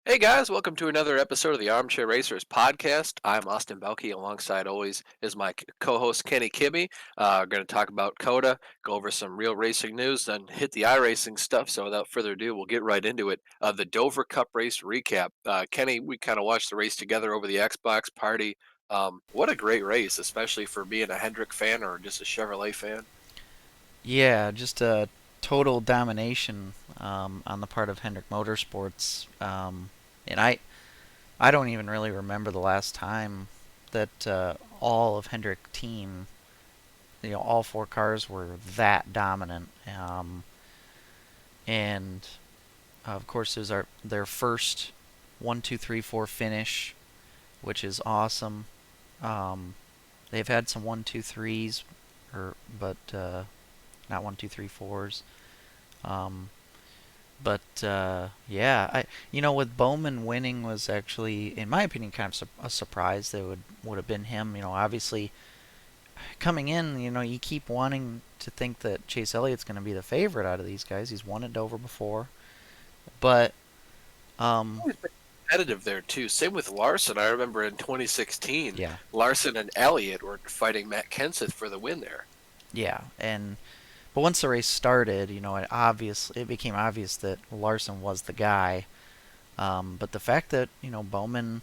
Hey guys, welcome to another episode of the Armchair Racers podcast. I'm Austin Belkey, alongside always is my co-host Kenny Kibbe. We're going to talk about COTA, go over some real racing news, then hit the iRacing stuff. So without further ado, we'll get right into it. The Dover Cup race recap. Kenny, we kind of watched the race together over the Xbox party. What a great race, especially for being a Hendrick fan or just a Chevrolet fan. Yeah, just a total domination on the part of Hendrick Motorsports. And I don't even really remember the last time that all of Hendrick team, all four cars were that dominant. And of course, it was their first 1, 2, 3, 4 finish, which is awesome. Um, they've had some 1, 2, 3s, but not 1, 2, 3, 4s. Um, But yeah, with Bowman winning was actually, in my opinion, kind of a surprise. That would have been him. Obviously coming in, you keep wanting to think that Chase Elliott's going to be the favorite out of these guys. He's won at Dover before, but um, Always been competitive there too. Same with Larson. I remember in 2016, yeah, Larson and Elliott were fighting Matt Kenseth for the win there. yeah, and but once the race started, it became obvious that Larson was the guy. But the fact that Bowman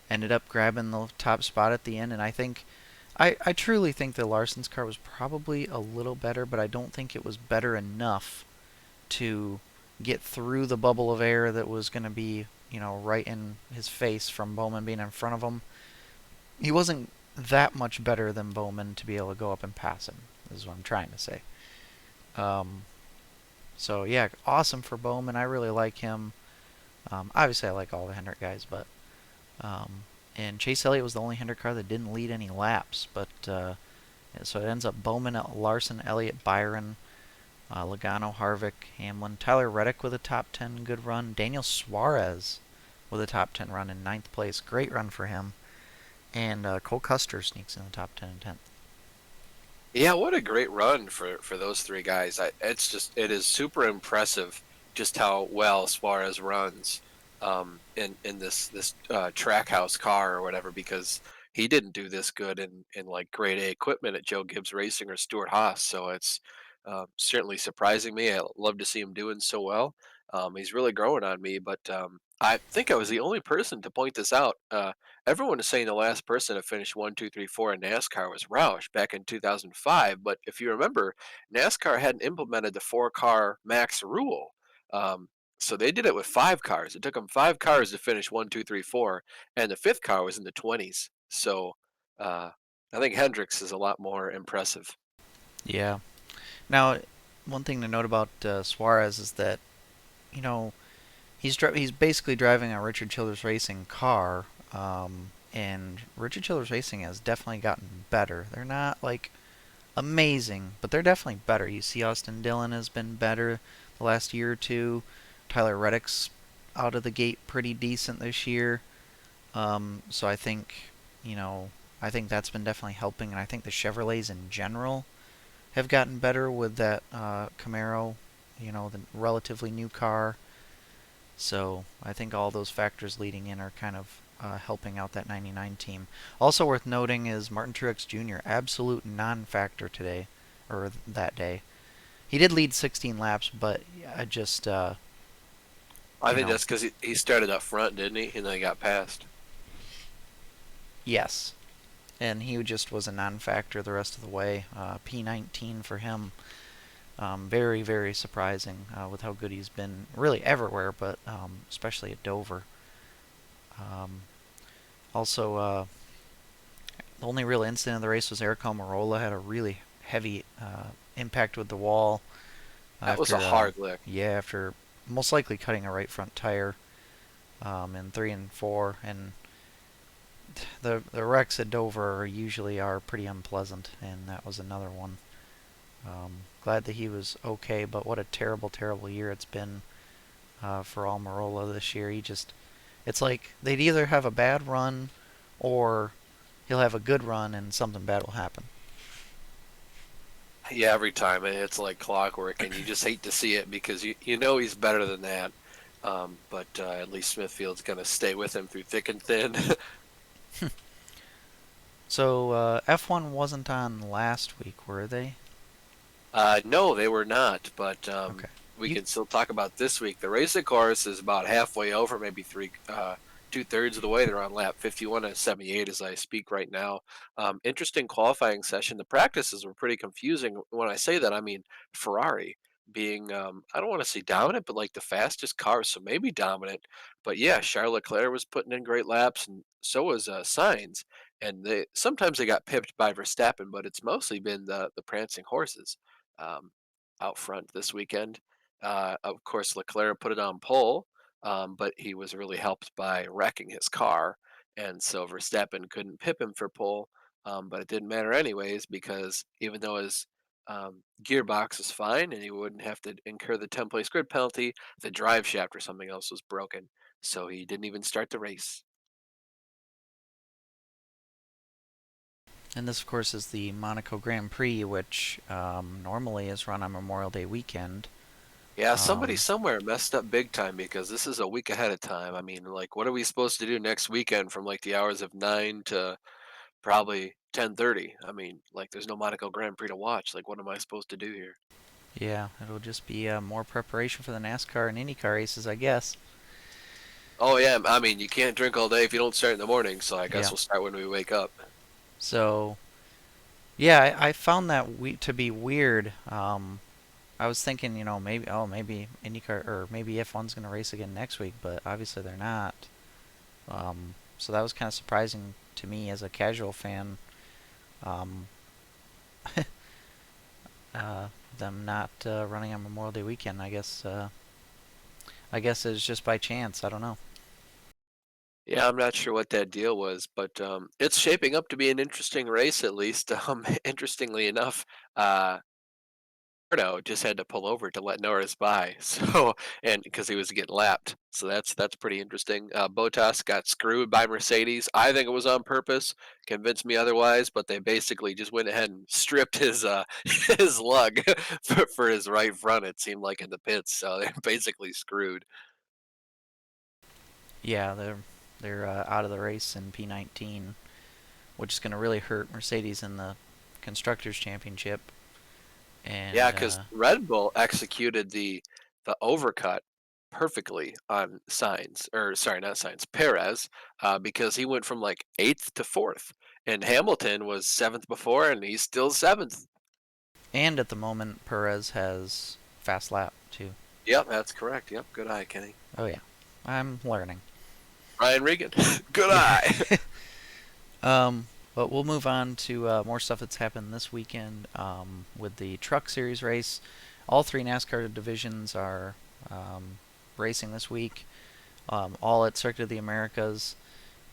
ended up grabbing the top spot at the end, and I truly think that Larson's car was probably a little better, but I don't think it was better enough to get through the bubble of air that was going to be, right in his face from Bowman being in front of him. He wasn't that much better than Bowman to be able to go up and pass him, is what I'm trying to say. Um, so, yeah, awesome for Bowman. I really like him. Obviously, I like all the Hendrick guys, but Um, and Chase Elliott was the only Hendrick car that didn't lead any laps. But so it ends up Bowman, Larson, Elliott, Byron, Logano, Harvick, Hamlin, Tyler Reddick with a top 10 good run, Daniel Suarez with a top 10 run in ninth place, great run for him, and Cole Custer sneaks in the top 10 and 10th. Yeah, what a great run for those three guys. It is super impressive just how well Suarez runs in this track house car or whatever, because he didn't do this good in like grade A equipment at Joe Gibbs Racing or Stuart Haas. So it's certainly surprising me. I love to see him doing so well. He's really growing on me, but I think I was the only person to point this out. Everyone is saying the last person to finish 1, 2, 3, 4 in NASCAR was Roush back in 2005. But if you remember, NASCAR hadn't implemented the four-car max rule. Um, so they did it with five cars. It took them five cars to finish 1, 2, 3, 4, and the fifth car was in the 20s. So uh, I think Hendricks is a lot more impressive. Yeah. Now, one thing to note about Suarez is that you know he's basically driving a Richard Childress Racing car, and Richard Childress Racing has definitely gotten better. They're not like amazing, but they're definitely better. You see, Austin Dillon has been better the last year or two. Tyler Reddick's out of the gate pretty decent this year. So you know, I think that's been definitely helping, and I think the Chevrolets in general have gotten better with that Camaro, the relatively new car. So I think all those factors leading in are kind of helping out that 99 team. Also worth noting is Martin Truex Jr. absolute non-factor today, or that day. He did lead 16 laps, but I just, I you think know, that's because he started up front, didn't he? And then he got passed. yes. And he just was a non-factor the rest of the way. P19 for him. Very, very surprising with how good he's been really everywhere, but especially at Dover. Um, also, the only real incident of the race was Eric Almirola had a really heavy impact with the wall That was a after, hard lick. after most likely cutting a right front tire in 3 and 4. And the wrecks at Dover usually are pretty unpleasant, and that was another one. Glad that he was okay, but what a terrible, terrible year it's been for Almirola this year. It's like they'd either have a bad run or he'll have a good run and something bad will happen. Yeah, every time it's like clockwork, and you just hate to see it because you know he's better than that. But at least Smithfield's going to stay with him through thick and thin. So F1 wasn't on last week, were they? No, they were not, but Okay. we You can still talk about this week. The race, of course, is about halfway over, maybe two-thirds of the way. They're on lap 51 and 78 as I speak right now. Interesting qualifying session. The practices were pretty confusing. When I say that, I mean Ferrari being, I don't want to say dominant, but like the fastest car, so maybe dominant. But yeah, Charles Leclerc was putting in great laps, and so was Sainz. And sometimes they got pipped by Verstappen, but it's mostly been the prancing horses um, out front this weekend. Of course, Leclerc put it on pole, but he was really helped by wrecking his car, and so Verstappen couldn't pip him for pole. But it didn't matter anyways because even though his gearbox is fine and he wouldn't have to incur the 10-place grid penalty, the drive shaft or something else was broken, so he didn't even start the race. And this, of course, is the Monaco Grand Prix, which normally is run on Memorial Day weekend. Yeah, somebody Um, somewhere messed up big time because this is a week ahead of time. I mean, like, what are we supposed to do next weekend from like the hours of 9 to probably 10:30? I mean, like, there's no Monaco Grand Prix to watch. Like, what am I supposed to do here? yeah, it'll just be more preparation for the NASCAR and IndyCar races, I guess. Oh yeah, I mean, you can't drink all day if you don't start in the morning. So I guess Yeah. we'll start when we wake up. So, yeah, I found that to be weird. I was thinking, maybe IndyCar or maybe F1's going to race again next week, but obviously they're not. So that was kind of surprising to me as a casual fan. Um, uh, them not running on Memorial Day weekend. I guess it's just by chance. I don't know. Yeah, I'm not sure what that deal was, but it's shaping up to be an interesting race at least. Interestingly enough, uh, Ricardo just had to pull over to let Norris by, so and because he was getting lapped, so that's pretty interesting. Bottas got screwed by Mercedes. I think it was on purpose. Convinced me otherwise, but they basically just went ahead and stripped his his lug for his right front. It seemed like in the pits, so they're basically screwed. Yeah, they're out of the race in P19, which is going to really hurt Mercedes in the constructors championship. Yeah, And because Red Bull executed the overcut perfectly on Signs, or sorry, not Signs, Perez, because he went from like eighth to fourth, and Hamilton was seventh before, and he's still seventh. at the moment, Perez has fast lap too. Yep, that's correct. Yep, good eye, Kenny. Oh yeah, I'm learning. Ryan Regan, good Yeah. eye. Um, but we'll move on to more stuff that's happened this weekend with the Truck Series race. All three NASCAR divisions are racing this week, all at Circuit of the Americas.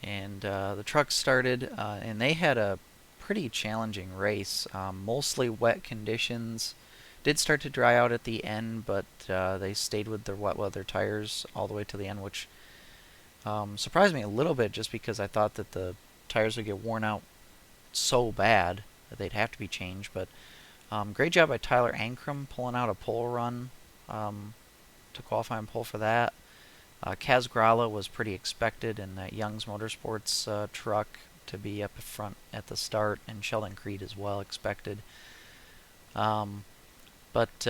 And the trucks started, and they had a pretty challenging race. Mostly wet conditions. Did start to dry out at the end, but they stayed with their wet weather tires all the way to the end, which surprised me a little bit just because I thought that the tires would get worn out so bad that they'd have to be changed. But great job by Tyler Ankrum pulling out a pole run um, to qualify and pole for that. Kaz Grala was pretty expected in that Young's Motorsports truck to be up front at the start, and Sheldon Creed as well expected. Um, but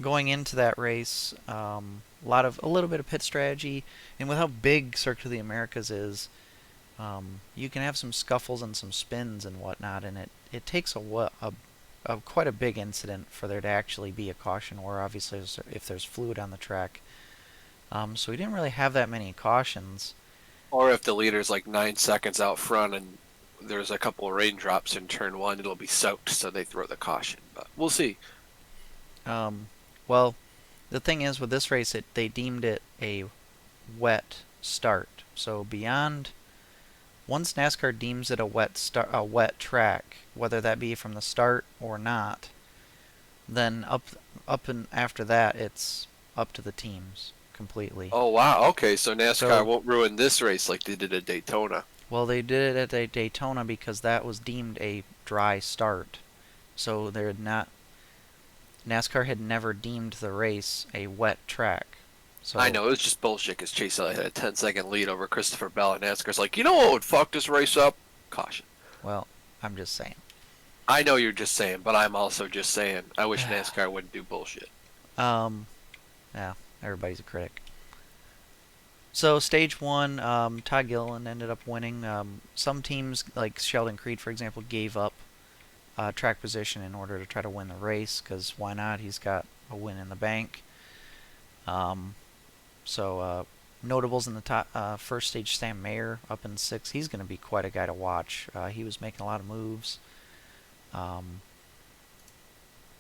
going into that race, a little bit of pit strategy, and with how big Circuit of the Americas is, you can have some scuffles and some spins and whatnot, and it takes a quite a big incident for there to actually be a caution, or obviously if there's fluid on the track. So we didn't really have that many cautions. Or if the leader's like 9 seconds out front and there's a couple of raindrops in turn one, it'll be soaked, so they throw the caution. But we'll see. Um, well, the thing is with this race, they deemed it a wet start. So beyond once NASCAR deems it a wet track, whether that be from the start or not, then up and after that, it's up to the teams completely. Oh wow, okay, so NASCAR So, won't ruin this race like they did at Daytona. well, they did it at Daytona because that was deemed a dry start. So they're not. NASCAR had never deemed the race a wet track. I So, know it was just bullshit because Chase Elliott had a 10-second lead over Christopher Bell, and NASCAR's like, you know what would fuck this race up? Caution. well, I'm just saying. I know you're just saying, but I'm also just saying I wish NASCAR wouldn't do bullshit. um, yeah, everybody's a critic. So stage one, Todd Gilliland ended up winning. Some teams, like Sheldon Creed, for example, gave up track position in order to try to win the race because why not? He's got a win in the bank. Um, so notables in the top first stage, Sam Mayer up in sixth. He's going to be quite a guy to watch. He was making a lot of moves. Um,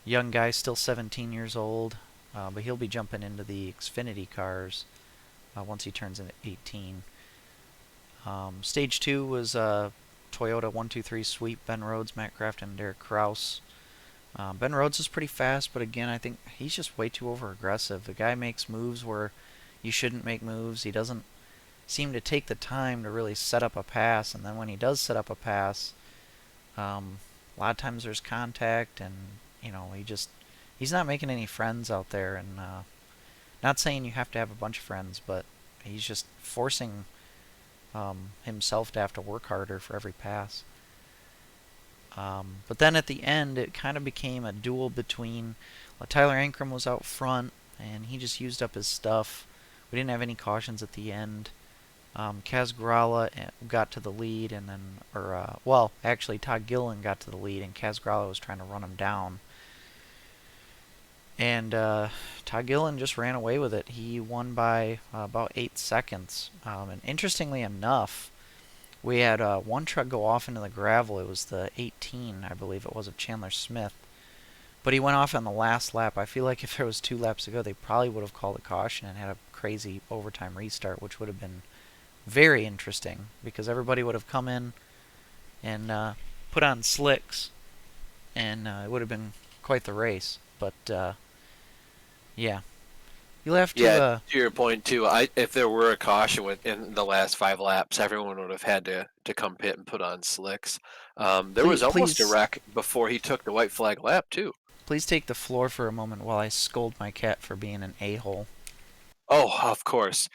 Young guy, still 17 years old, but he'll be jumping into the Xfinity cars once he turns into 18. Stage two was Toyota 123 sweep. Ben Rhodes, Matt Craft, and Derek Kraus. Ben Rhodes is pretty fast, but again, I think he's just way too over aggressive. The guy makes moves where you shouldn't make moves. He doesn't seem to take the time to really set up a pass, and then when he does set up a pass, a lot of times there's contact, and he's not making any friends out there. And not saying you have to have a bunch of friends, but he's just forcing himself to have to work harder for every pass. But then at the end, it kind of became a duel between Tyler Ankrum was out front, and he just used up his stuff. We didn't have any cautions at the end. Kaz Grala got to the lead, and then, well, actually, Todd Gilliland got to the lead, and Kaz Grala was trying to run him down. And Todd Gilliland just ran away with it. He won by about 8 seconds. And interestingly enough, we had one truck go off into the gravel. It was the 18, I believe it was, of Chandler Smith. But he went off on the last lap. I feel like if there was 2 laps to go, they probably would have called a caution and had a crazy overtime restart, which would have been very interesting because everybody would have come in and put on slicks, and it would have been quite the race. But yeah, you'll have to. Yeah, to your point too. If there were a caution in the last 5 laps, everyone would have had to come pit and put on slicks. There Please, was almost a please, wreck before he took the white flag lap too. please take the floor for a moment while I scold my cat for being an a-hole. Oh, of course.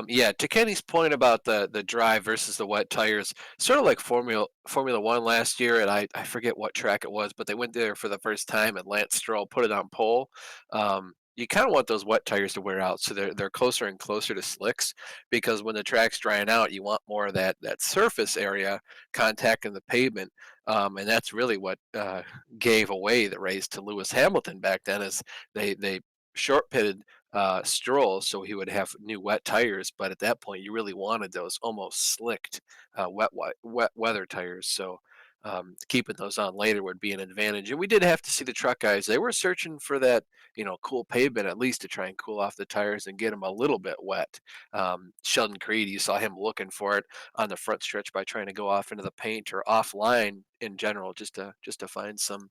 Yeah, to Kenny's point about the dry versus the wet tires, sort of like Formula One last year, and I forget what track it was, but they went there for the first time, and Lance Stroll put it on pole. You kind of want those wet tires to wear out, so they're closer and closer to slicks, because when the track's drying out, you want more of that surface area contacting the pavement, and that's really what gave away the race to Lewis Hamilton back then, is they short pitted Stroll, so he would have new wet tires. But at that point, you really wanted those almost slicked wet weather tires. So keeping those on later would be an advantage. And we did have to see the truck guys; they were searching for that cool pavement at least to try and cool off the tires and get them a little bit wet. Sheldon Creed, you saw him looking for it on the front stretch by trying to go off into the paint or offline in general, just to find some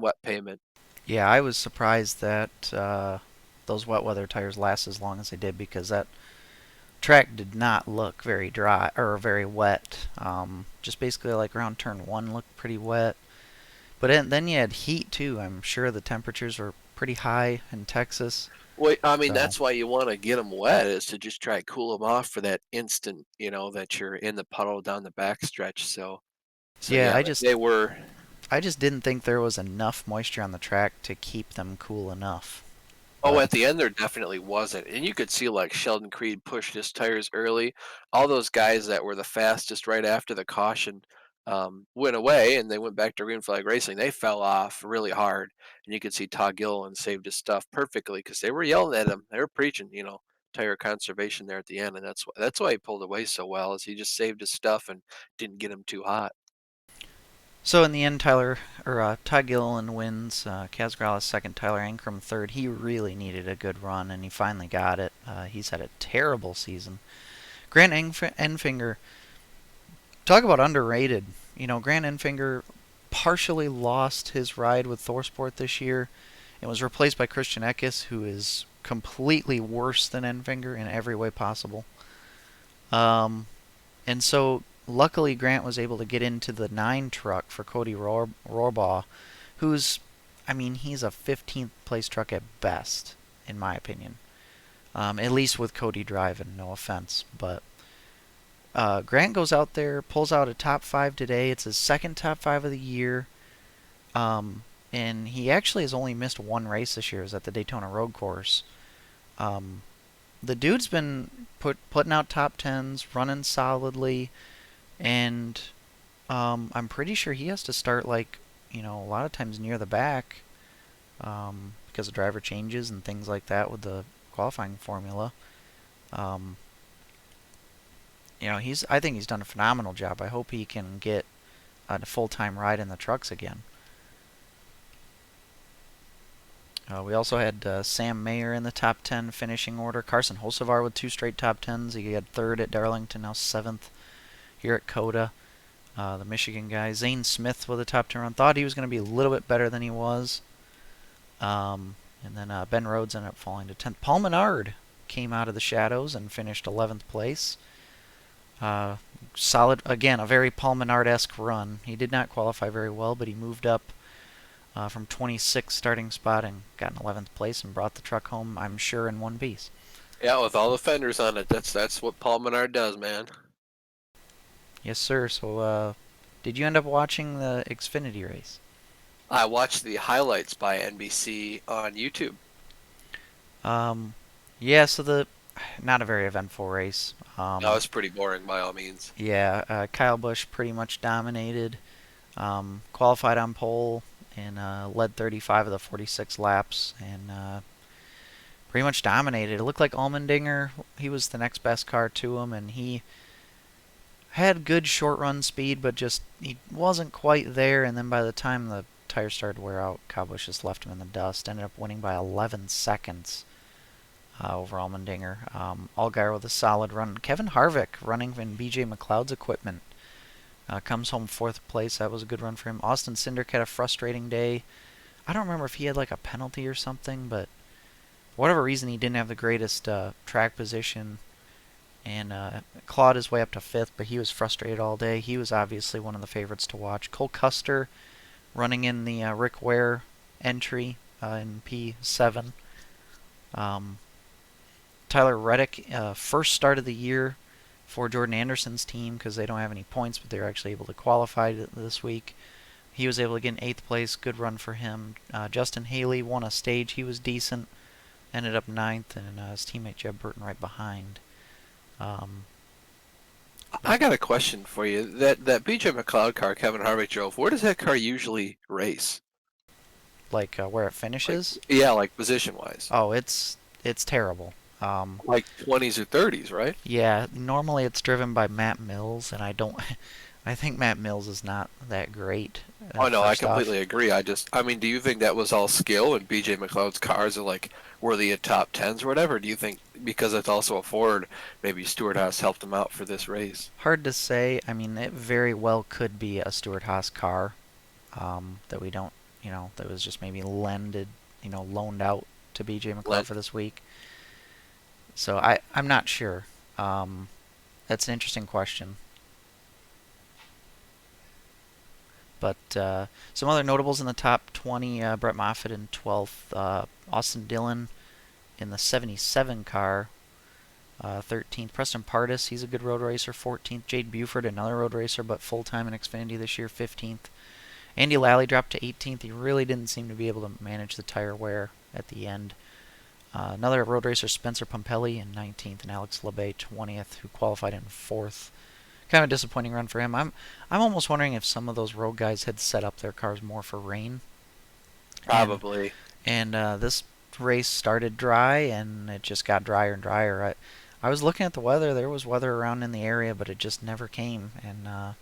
wet pavement. Yeah, I was surprised that those wet weather tires last as long as they did because that track did not look very dry or very wet. Just basically like around turn one looked pretty wet. But then you had heat too. I'm sure the temperatures were pretty high in Texas. Well, I mean, So that's why you want to get them wet, is to just try to cool them off for that instant, that you're in the puddle down the backstretch. So yeah, yeah, they were. I just didn't think there was enough moisture on the track to keep them cool enough. Oh, But at the end there definitely wasn't, and you could see like Sheldon Creed pushed his tires early. All those guys that were the fastest right after the caution went away, and they went back to green flag racing. They fell off really hard, and you could see Todd Gilliland saved his stuff perfectly because they were yelling at him. They were preaching, tire conservation there at the end, and that's why he pulled away so well, is he just saved his stuff and didn't get him too hot. so in the end, Todd Gilliland wins. Kaz Grala second, Tyler Ankrum third. He really needed a good run, and he finally got it. He's had a terrible season. Grant Enfinger, talk about underrated. Grant Enfinger partially lost his ride with Thorsport this year and was replaced by Christian Eckes, who is completely worse than Enfinger in every way possible. Um, and so luckily Grant was able to get into the 9 truck for Cody Rohrbaugh, who's I mean, he's a 15th place truck at best, in my opinion. At least with Cody driving, no offense. But Grant goes out there, pulls out a top five today. It's his second top five of the year. Um, and he actually has only missed one race this year. It was at the Daytona Road Course. Um, the dude's been putting out top tens, running solidly, and I'm pretty sure he has to start like a lot of times near the back because of driver changes and things like that with the qualifying formula. Um, he's I think he's done a phenomenal job. I hope he can get a full-time ride in the trucks again. We also had Sam Mayer in the top 10 finishing order. Carson Hocevar with two straight top 10s. He had third at Darlington, now seventh here at COTA. The Michigan guy. Zane Smith with a top 10 run. Thought he was going to be a little bit better than he was. And then Ben Rhodes ended up falling to 10th. Paul Menard came out of the shadows and finished 11th place. Solid, again, a very Paul Menard-esque run. He did not qualify very well, but he moved up from 26th starting spot and got an 11th place and brought the truck home, I'm sure, in one piece. Yeah, with all the fenders on it, that's what Paul Menard does, man. Yes, sir. So, did you end up watching the Xfinity race? I watched the highlights by NBC on YouTube. Um, yeah, so not a very eventful race. That was pretty boring by all means. Yeah, Kyle Busch pretty much dominated. Qualified on pole and led 35 of the 46 laps and pretty much dominated. It looked like Allmendinger, he was the next best car to him, and he had good short run speed, but just he wasn't quite there. And then by the time the tires started to wear out, Kyle Busch just left him in the dust. Ended up winning by 11 seconds over Allmendinger. Allgaier with a solid run. Kevin Harvick running in BJ McLeod's equipment comes home fourth place. That was a good run for him. Austin Cindric had a frustrating day. I don't remember if he had like a penalty or something, but for whatever reason he didn't have the greatest track position and clawed his way up to fifth, but he was frustrated all day. He was obviously one of the favorites to watch. Cole Custer running in the Rick Ware entry in P7. Tyler Reddick, first start of the year for Jordan Anderson's team because they don't have any points, but they're actually able to qualify this week. He was able to get in 8th place. Good run for him. Justin Haley won a stage. He was decent. Ended up 9th, and his teammate Jeb Burton right behind. I got a question for you. That BJ McLeod car Kevin Harvick drove, where does that car usually race? Like where it Like, finishes? yeah, like position wise. Oh, it's terrible. Like 20s or 30s, right? Yeah, normally it's driven by Matt Mills, and I don't. I think Matt Mills is not that great. Oh no, I First off, completely agree. I mean, do you think that was all skill and BJ McLeod's cars are like worthy of top tens or whatever? Do you think because it's also a Ford, maybe Stewart Haas helped him out for this race? hard to say. I mean, it very well could be a Stewart Haas car that we don't, that was just maybe loaned out to BJ McLeod for this week. So I'm not sure. That's an interesting question. But some other notables in the top 20, Brett Moffitt in 12th, Austin Dillon in the 77 car, 13th. Preston Pardis, he's a good road racer, 14th. Jade Buford, another road racer, but full-time in Xfinity this year, 15th. Andy Lally dropped to 18th. He really didn't seem to be able to manage the tire wear at the end. Another road racer, Spencer Pumpelly in 19th, and Alex Labbe 20th, who qualified in 4th. Kind of a disappointing run for him. I'm almost wondering if some of those road guys had set up their cars more for rain. Probably. And this race started dry, and it just got drier and drier. I was looking at the weather. There was weather around in the area, but it just never came. And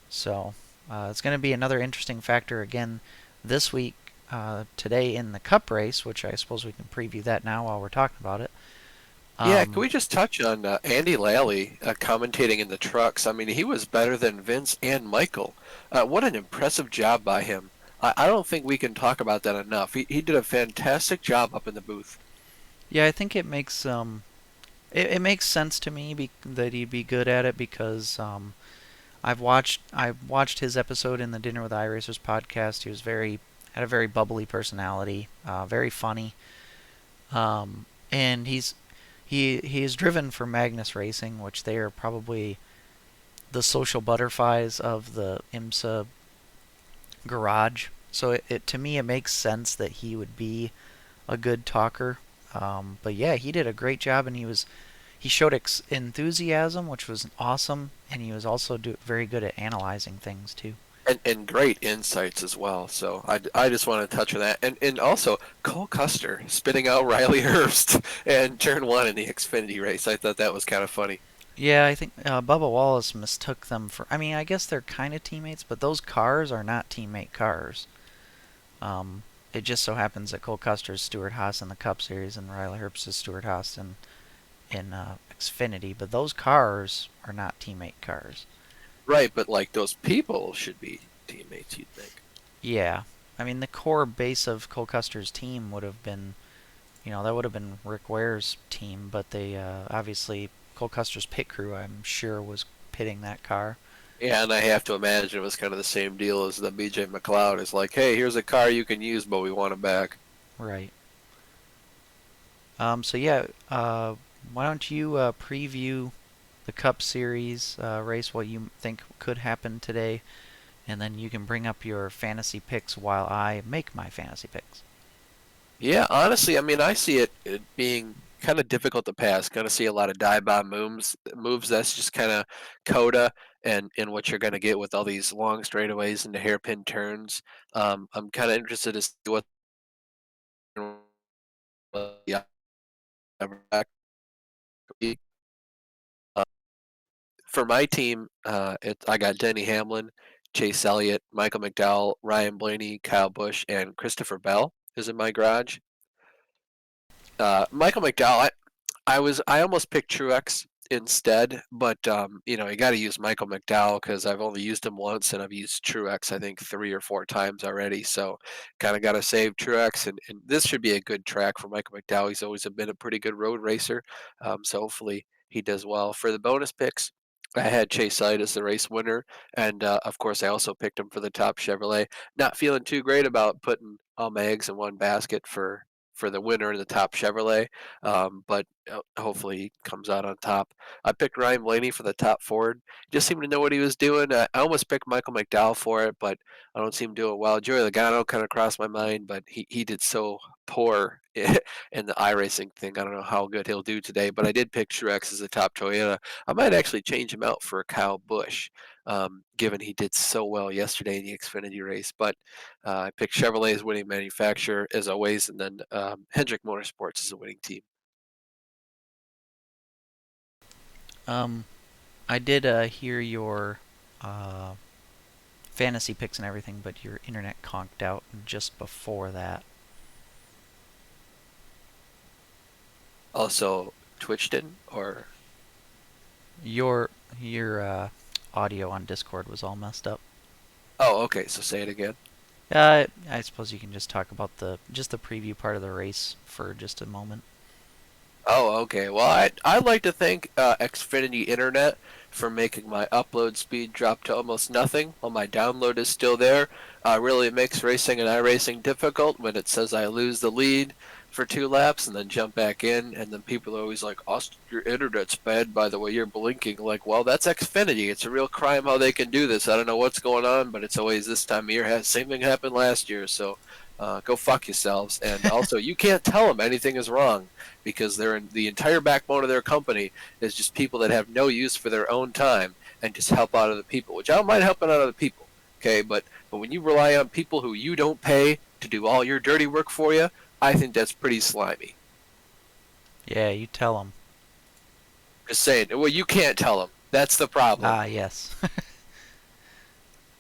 so it's going to be another interesting factor again this week. Today in the Cup race, which I suppose we can preview that now while we're talking about it. Yeah, can we just touch on Andy Lally commentating in the trucks? I mean, he was better than Vince and Michael. What an impressive job by him. I don't think we can talk about that enough. He did a fantastic job up in the booth. Yeah, I think it makes it makes sense to me that he'd be good at it because I've watched his episode in the Dinner with iRacers podcast. He was very had a very bubbly personality, very funny, and he is driven for Magnus Racing, which they are probably the social butterflies of the IMSA garage. So to me it makes sense that he would be a good talker. But yeah, he did a great job, and he showed enthusiasm, which was awesome, and he was also very good at analyzing things too. And great insights as well. So I just want to touch on that. And also, Cole Custer spitting out Riley Herbst and turn one in the Xfinity race. I thought that was kind of funny. Yeah, I think Bubba Wallace mistook them for. I mean, I guess they're kind of teammates, but those cars are not teammate cars. It just so happens that Cole Custer's Stuart Haas in the Cup Series and Riley Herbst is Stuart Haas in Xfinity, but those cars are not teammate cars. Right, but like those people should be teammates, you'd think. Yeah, I mean the core base of Cole Custer's team would have been, that would have been Rick Ware's team, but they obviously Cole Custer's pit crew, I'm sure, was pitting that car. Yeah, and I have to imagine it was kind of the same deal as the BJ McLeod. It's like, hey, here's a car you can use, but we want it back. Right. So yeah, why don't you preview the Cup Series race, what you think could happen today, and then you can bring up your fantasy picks while I make my fantasy picks. Yeah, honestly, I mean, I see it being kind of difficult to pass. Going to see a lot of dive bomb moves. That's just kind of COTA and what you're going to get with all these long straightaways and the hairpin turns. I'm kind of interested to see what the back for my team. I got Denny Hamlin, Chase Elliott, Michael McDowell, Ryan Blaney, Kyle Busch, and Christopher Bell is in my garage. Michael McDowell, I almost picked Truex instead, but you got to use Michael McDowell because I've only used him once, and I've used Truex I think 3 or 4 times already. So kind of got to save Truex, and this should be a good track for Michael McDowell. He's always been a pretty good road racer, so hopefully he does well. For the bonus picks, I had Chase Elliott as the race winner, and of course I also picked him for the top Chevrolet. Not feeling too great about putting all my eggs in one basket for the winner in the top Chevrolet, but hopefully he comes out on top. I picked Ryan Blaney for the top Ford. Just seemed to know what he was doing. I almost picked Michael McDowell for it, but I don't see him doing well. Joey Logano kind of crossed my mind, but he did so poor in the iRacing thing. I don't know how good he'll do today, but I did pick Truex as the top Toyota. I might actually change him out for Kyle Busch, given he did so well yesterday in the Xfinity race. But I picked Chevrolet as winning manufacturer as always, and then Hendrick Motorsports as a winning team. Um, I did hear your uh, fantasy picks and everything, but your internet conked out just before that. Also, Twitch didn't, or Your audio on Discord was all messed up. oh, okay. So say it again. I suppose you can just talk about the preview part of the race for just a moment. Oh, okay. Well, I'd like to thank Xfinity Internet for making my upload speed drop to almost nothing while my download is still there. Really makes racing and iRacing difficult when it says I lose the lead for 2 laps and then jump back in, and then people are always like, Austin, your internet's bad by the way you're blinking. Like, well, that's Xfinity. It's a real crime how they can do this. I don't know what's going on, but it's always this time of year. Same thing happened last year, so go fuck yourselves. And also, you can't tell them anything is wrong because the entire backbone of their company is just people that have no use for their own time and just help out other people, which I don't mind helping out other people, okay? But when you rely on people who you don't pay to do all your dirty work for you, I think that's pretty slimy. Yeah, you tell them. Just saying. Well, you can't tell them. That's the problem. Ah, yes.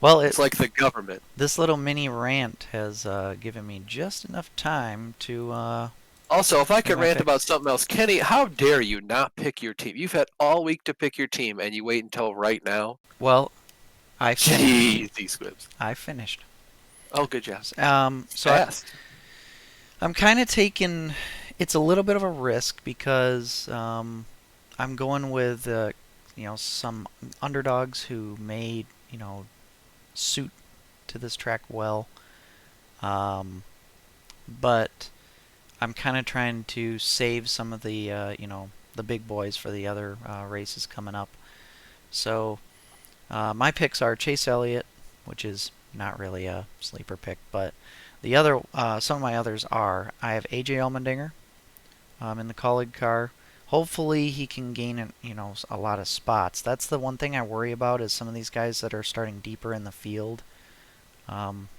Well, It's like the government. this little mini rant has given me just enough time to Also, if I make could my rant about picks. something else, Kenny, how dare you not pick your team? You've had all week to pick your team, and you wait until right now. Well, I finished. Jeez, these squibs. I finished. Oh, good job. So Fast. I'm kind of taking. It's a little bit of a risk because I'm going with some underdogs who may suit to this track well. Um, but I'm kind of trying to save some of the the big boys for the other races coming up. So my picks are Chase Elliott, which is not really a sleeper pick, but the other some of my others are I have AJ Allmendinger in the Colleague car. Hopefully he can gain a lot of spots. That's the one thing I worry about is some of these guys that are starting deeper in the field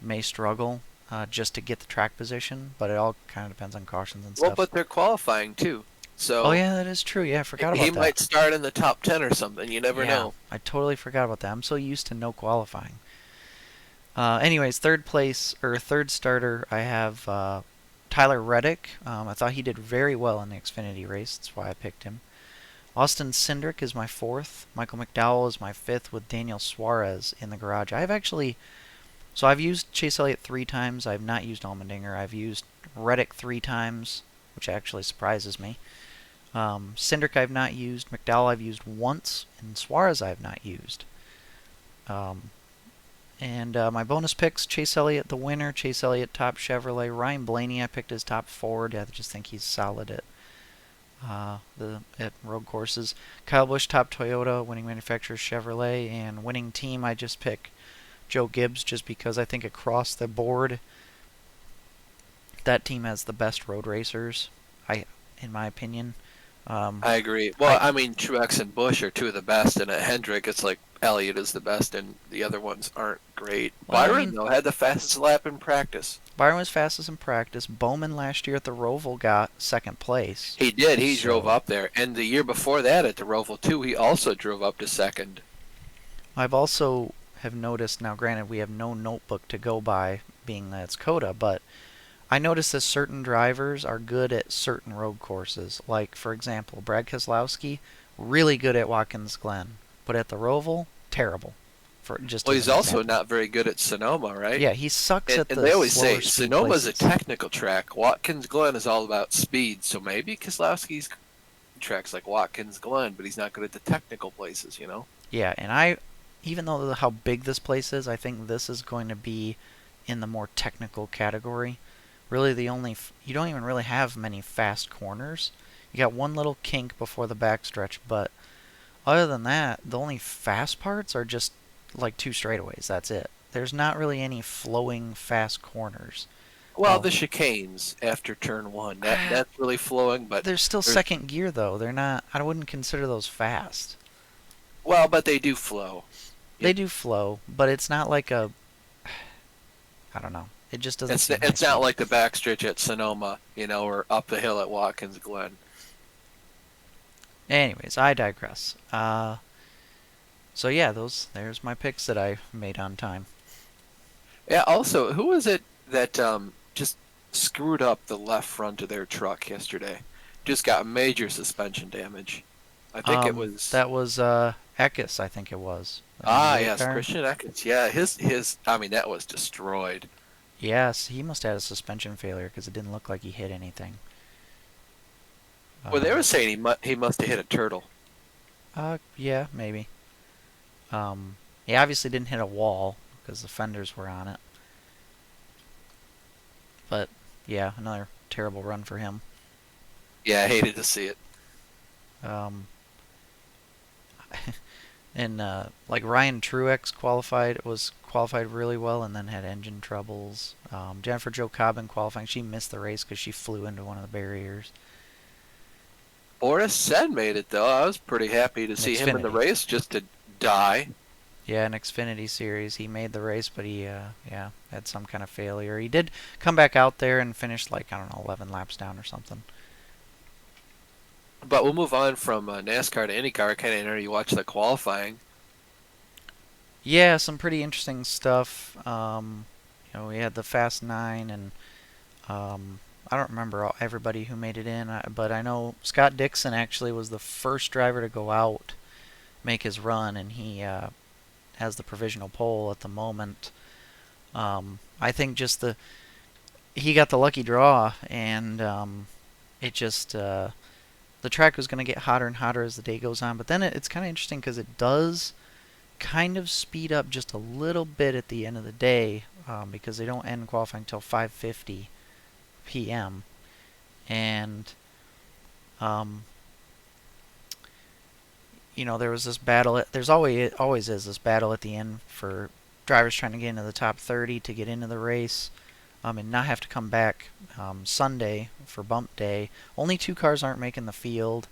may struggle just to get the track position, but it all kind of depends on cautions and Well, stuff. but they're qualifying too, Oh so yeah, that is true. Yeah, I forgot he about that. might start in the top 10 or something. You never Yeah, know. I totally forgot about that. I'm so used to no qualifying. Anyways, third place or third starter, I have Tyler Reddick. I thought he did very well in the Xfinity race. That's why I picked him. Austin Cindric is my fourth. Michael McDowell is my fifth with Daniel Suarez in the garage. I've used Chase Elliott 3 times. I've not used Allmendinger. I've used Reddick 3 times, which actually surprises me. Cindric I've not used. McDowell I've used once, and Suarez I've not used. Um, and my bonus picks: Chase Elliott, the winner. Chase Elliott, top Chevrolet. Ryan Blaney, I picked as top Ford. I just think he's solid at road courses. Kyle Busch, top Toyota. Winning manufacturer Chevrolet, and winning team I just pick Joe Gibbs just because I think across the board that team has the best road racers. In my opinion. Um, I agree. I Well, I mean, Truex and Bush are two of the best, and at Hendrick, it's like Elliott is the best, and the other ones aren't great. well, I Byron, mean, though, had the fastest lap in practice. Byron was fastest in practice. Bowman last year at the Roval got second place. He did. He drove So up there. And the year before that at the Roval, too, he also drove up to second. I've also have noticed now. Granted, we have no notebook to go by, being that it's COTA, but I noticed that certain drivers are good at certain road courses. Like, for example, Brad Keselowski, really good at Watkins Glen, but at the Roval, terrible. For just Well, as he's an also example. not very good at Sonoma, right? Yeah, he sucks at And the they always say slower speed Sonoma's a places. technical track. Watkins Glen is all about speed, so maybe Keselowski's tracks like Watkins Glen, but he's not good at the technical places, you know? Yeah, and even though how big this place is, I think this is going to be in the more technical category. Really, you don't even really have many fast corners. You got one little kink before the backstretch, but other than that, the only fast parts are just like 2 straightaways. That's it. There's not really any flowing fast corners. Well, Well, the chicanes after turn one, that's really flowing, but they're still there's second gear though. They're not. I wouldn't consider those fast. well, but they do flow. They do flow, but it's not like a. I don't know. It just doesn't seem It's that not good. like the backstretch at Sonoma, you know, or up the hill at Watkins Glen. Anyways, I digress. So yeah, there's my picks that I made on time. Yeah. Also, who was it that just screwed up the left front of their truck yesterday? Just got major suspension damage. I think it was. That was Eckes, I think it was. In the Ah, white yes, car. Christian Eckes. Yeah, his. I mean, that was destroyed. Yes, he must have had a suspension failure because it didn't look like he hit anything. Well, they Um, were saying he must have hit a turtle. yeah, maybe. He obviously didn't hit a wall because the fenders were on it. But yeah, another terrible run for him. Yeah, I hated to see it. Um, and like Ryan Truex qualified really well and then had engine troubles. Jennifer Jo Cobb qualifying, she missed the race because she flew into one of the barriers. Boris Said made it though. I was pretty happy to In see him in the Xfinity, race just to die. yeah, in Xfinity Series, he made the race, but he yeah had some kind of failure. He did come back out there and finished like I don't know 11 laps down or something. But we'll move on from NASCAR to IndyCar. Kind of enter you watch the qualifying. Yeah, some pretty interesting stuff. We had the Fast Nine, and I don't remember everybody who made it in, but I know Scott Dixon actually was the first driver to go out, make his run, and he has the provisional pole at the moment. I think just he got the lucky draw, and it just the track was going to get hotter and hotter as the day goes on. But then it's kind of interesting because it does kind of speed up just a little bit at the end of the day because they don't end qualifying until 5:50 p.m. And um, there was this battle. There's always is this battle at the end for drivers trying to get into the top 30 to get into the race, and not have to come back Sunday for bump day. Only two cars aren't making the field,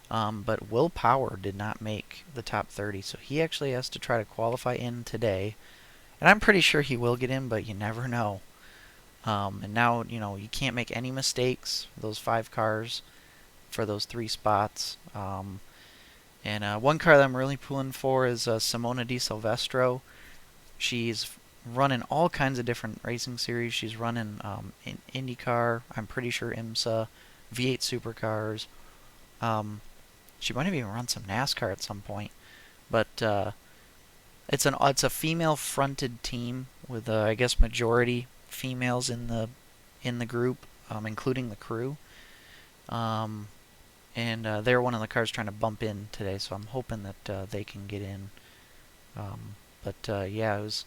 but Will Power did not make the top 30, so he actually has to try to qualify in today. And I'm pretty sure he will get in, but you never know. And now, you can't make any mistakes, those five cars, for those three spots. And one car that I'm really pulling for is Simona Di Silvestro. She's running all kinds of different racing series. She's running in IndyCar, I'm pretty sure IMSA, V8 supercars. Um, she might have even run some NASCAR at some point. But it's a female fronted team with I guess majority females in the group, including the crew. Um, and they're one of the cars trying to bump in today, so I'm hoping that they can get in. But yeah, it was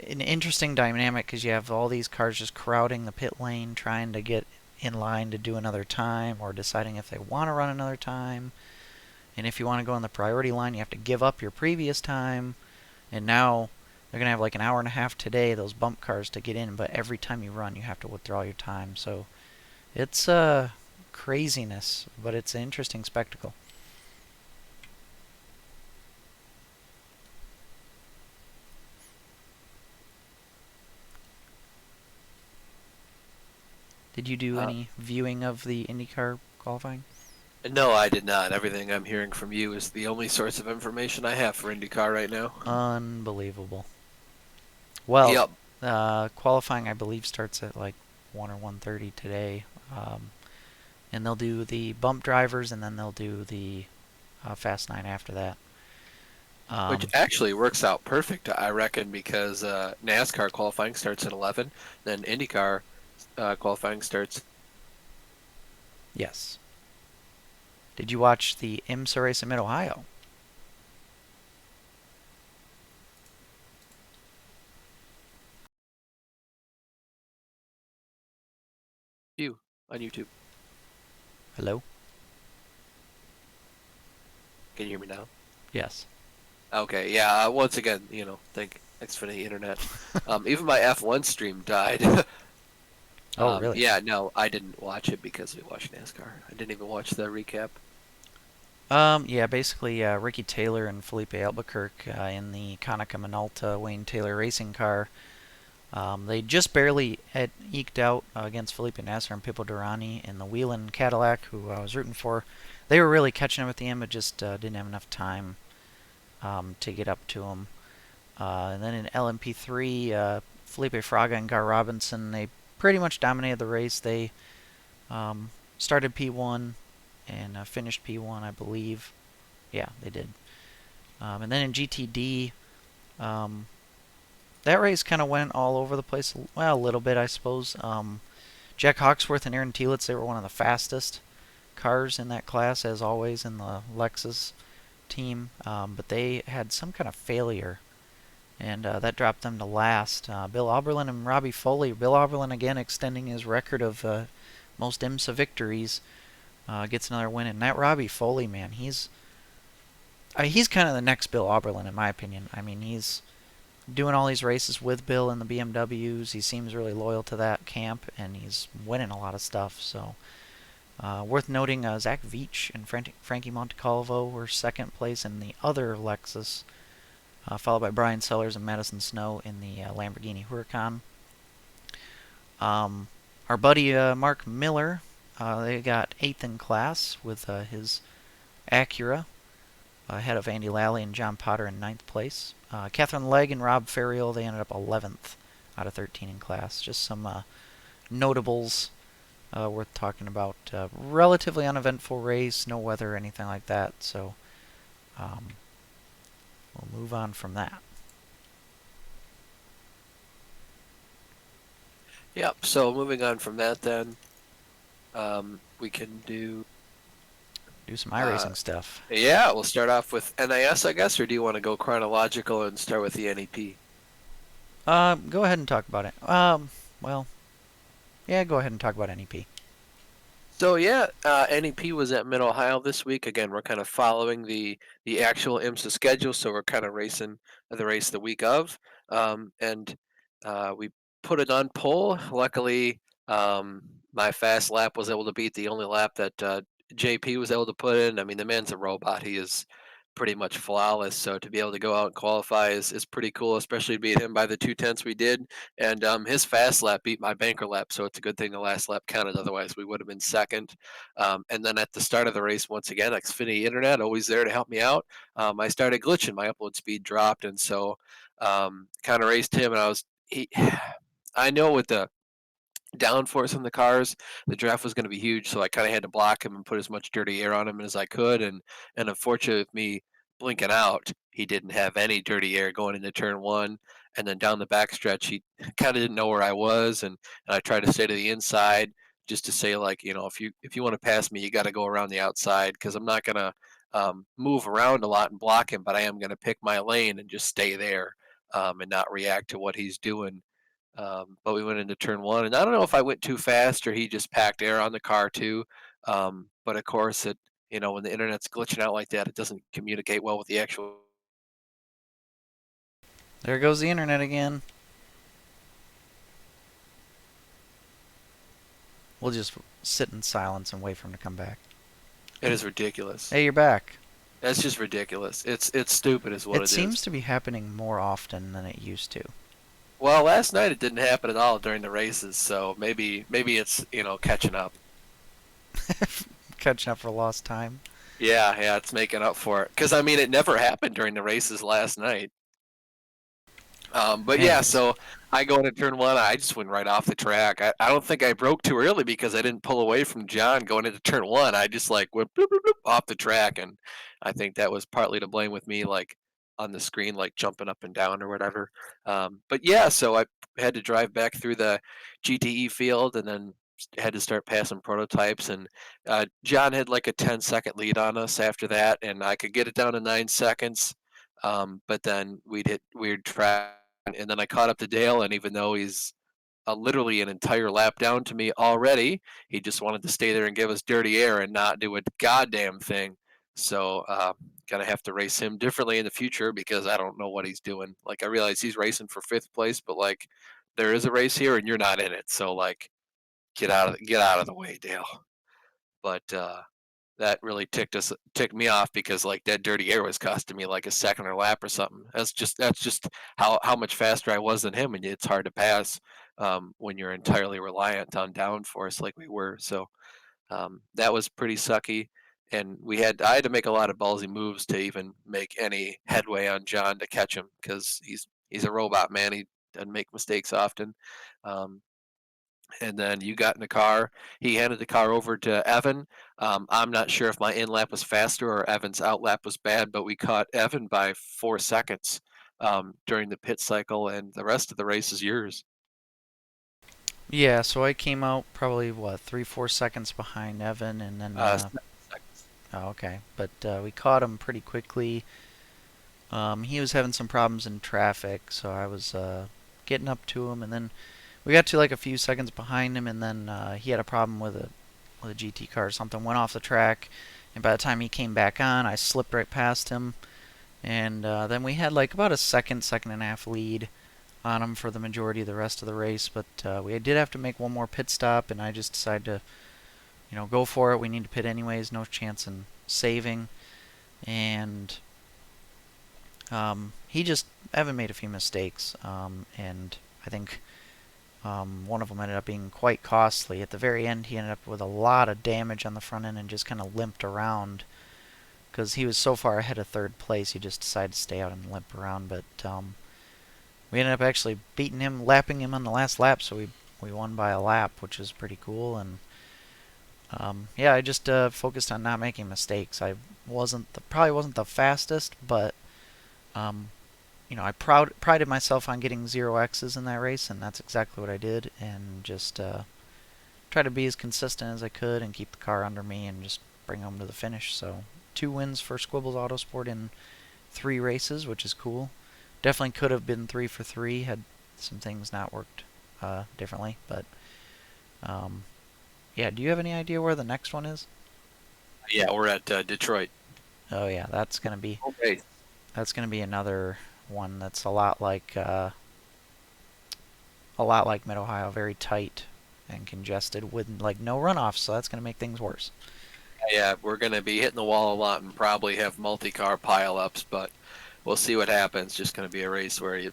an interesting dynamic because you have all these cars just crowding the pit lane, trying to get in line to do another time, or deciding if they want to run another time. And if you want to go on the priority line, you have to give up your previous time. And now they're going to have like an hour and a half today, those bump cars, to get in. But every time you run, you have to withdraw your time. So it's craziness, but it's an interesting spectacle. Did you do Uh, any viewing of the IndyCar qualifying? no, I did not. Everything I'm hearing from you is the only source of information I have for IndyCar right now. Unbelievable. Well, Yep. qualifying I believe starts at like 1 or 1:30 today. And they'll do the bump drivers and then they'll do the Fast 9 after that. Which Um, actually works out perfect, I reckon, because NASCAR qualifying starts at 11, then IndyCar qualifying starts. yes. Did you watch the IMSA race in Mid-Ohio? You on YouTube. Hello? Can you hear me now? Yes. Okay, yeah. Once again, thanks for the internet. Even my F1 stream died. Oh, really? Yeah, no, I didn't watch it because we watched NASCAR. I didn't even watch the recap. Yeah, basically, Ricky Taylor and Felipe Albuquerque in the Konica Minolta Wayne Taylor racing car. They just barely had eked out against Felipe Nasser and Pipo Durrani in the Whelen Cadillac, who I was rooting for. They were really catching him at the end, but just didn't have enough time to get up to him. And then in LMP3, Felipe Fraga and Gar Robinson, they pretty much dominated the race. They started P1 and finished P1, I believe. Yeah, they did. And then in GTD, um, that race kind of went all over the place. Well, a little bit, I suppose. Jack Hawksworth and Aaron Telitz, they were one of the fastest cars in that class, as always, in the Lexus team. But they had some kind of failure, and that dropped them to last. Bill Auberlin and Robbie Foley. Bill Auberlin, again, extending his record of most IMSA victories, gets another win. And that Robbie Foley, man, he's kind of the next Bill Auberlin, in my opinion. I mean, he's doing all these races with Bill in the BMWs. He seems really loyal to that camp, and he's winning a lot of stuff. So, worth noting, Zach Veach and Frankie Montecalvo were second place in the other Lexus, followed by Brian Sellers and Madison Snow in the Lamborghini Huracan. Our buddy Mark Miller, they got 8th in class with his Acura, ahead of Andy Lally and John Potter in 9th place. Catherine Legg and Rob Ferriol, they ended up 11th out of 13 in class. Just some notables worth talking about. Relatively uneventful race, no weather or anything like that, so um, we'll move on from that. Yep. So moving on from that, then we can do Do some Uh, iRacing stuff. yeah, we'll start off with NIS, I guess, or do you want to go chronological and start with the NEP? Go ahead and talk about it. Well, yeah, go ahead and talk about NEP. So yeah, NEP was at Mid Ohio this week. Again, we're kind of following the actual IMSA schedule, so we're kind of racing the race the week of, and we put it on pole. Luckily, my fast lap was able to beat the only lap that JP was able to put in. I mean, the man's a robot. He is pretty much flawless. So to be able to go out and qualify is pretty cool, especially to beat him by the 2/10 we did. And his fast lap beat my banker lap, so it's a good thing the last lap counted. Otherwise, we would have been second. And then at the start of the race, once again, Xfinity Internet always there to help me out. I started glitching, my upload speed dropped, and so kind of raced him. And I know with the downforce on the cars, the draft was going to be huge, so I kind of had to block him and put as much dirty air on him as I could. And unfortunately, with me blinking out, he didn't have any dirty air going into turn one. And then down the backstretch, he kind of didn't know where I was, and I tried to stay to the inside just to say like, if you want to pass me, you got to go around the outside because I'm not gonna move around a lot and block him, but I am gonna pick my lane and just stay there and not react to what he's doing. But we went into turn one, and I don't know if I went too fast or he just packed air on the car too. But of course, when the internet's glitching out like that, it doesn't communicate well with the actual. There goes the internet again. We'll just sit in silence and wait for him to come back. It is ridiculous. Hey, you're back. That's just ridiculous. It's stupid, is what It it seems is. to be happening more often than it used to. Well, last night it didn't happen at all during the races, so maybe it's catching up. Catching up for lost time. Yeah, yeah, it's making up for it. Because I mean, it never happened during the races last night. But Man, yeah, it's so I go into turn one. I just went right off the track. I don't think I broke too early because I didn't pull away from John going into turn one. I just like went bloop, bloop, bloop, off the track, and I think that was partly to blame with me, like on the screen, like jumping up and down or whatever. But yeah, so I had to drive back through the GTE field and then had to start passing prototypes. And John had like a 10-second lead on us after that, and I could get it down to 9 seconds. But then we'd hit weird track and then I caught up to Dale, and even though he's literally an entire lap down to me already, he just wanted to stay there and give us dirty air and not do a goddamn thing. So, gonna have to race him differently in the future because I don't know what he's doing. Like, I realize he's racing for fifth place, but like, there is a race here and you're not in it. So, like, get out of the way, Dale. But that really ticked me off because like that dirty air was costing me like a second or lap or something. That's just how much faster I was than him, and it's hard to pass when you're entirely reliant on downforce like we were. So that was pretty sucky, and I had to make a lot of ballsy moves to even make any headway on John to catch him because he's a robot, man. He doesn't make mistakes often. Um, and then you got in the car. He handed the car over to Evan. I'm not sure if my in lap was faster or Evan's out lap was bad, but we caught Evan by 4 seconds during the pit cycle, and the rest of the race is yours. yeah. So I came out probably what 3-4 seconds behind Evan, and then 7 seconds. oh, okay. But we caught him pretty quickly. He was having some problems in traffic, so I was getting up to him, and then we got to like a few seconds behind him, and then he had a problem with a GT car or something. Went off the track, and by the time he came back on, I slipped right past him, and then we had like about a second and a half lead on him for the majority of the rest of the race. But we did have to make one more pit stop, and I just decided to, go for it. We need to pit anyways. No chance in saving, and he just Evan made a few mistakes, and I think one of them ended up being quite costly. At the very end, he ended up with a lot of damage on the front end and just kind of limped around because he was so far ahead of third place. He just decided to stay out and limp around. But we ended up actually beating him, lapping him on the last lap, so we won by a lap, which is pretty cool. And yeah, I just focused on not making mistakes. I probably wasn't the fastest, but um, I prided myself on getting 0 X's in that race, and that's exactly what I did. And just try to be as consistent as I could and keep the car under me and just bring home to the finish. So 2 wins for Squibbles Autosport in 3 races, which is cool. Definitely could have been 3 for 3 had some things not worked differently. But yeah, do you have any idea where the next one is? Yeah, we're at Detroit. Oh yeah, Okay. that's gonna be another one that's a lot like Mid Ohio, very tight and congested with like no runoffs. So that's gonna make things worse. Yeah, we're going to be hitting the wall a lot and probably have multi-car pileups, but we'll see what happens. Just going to be a race where you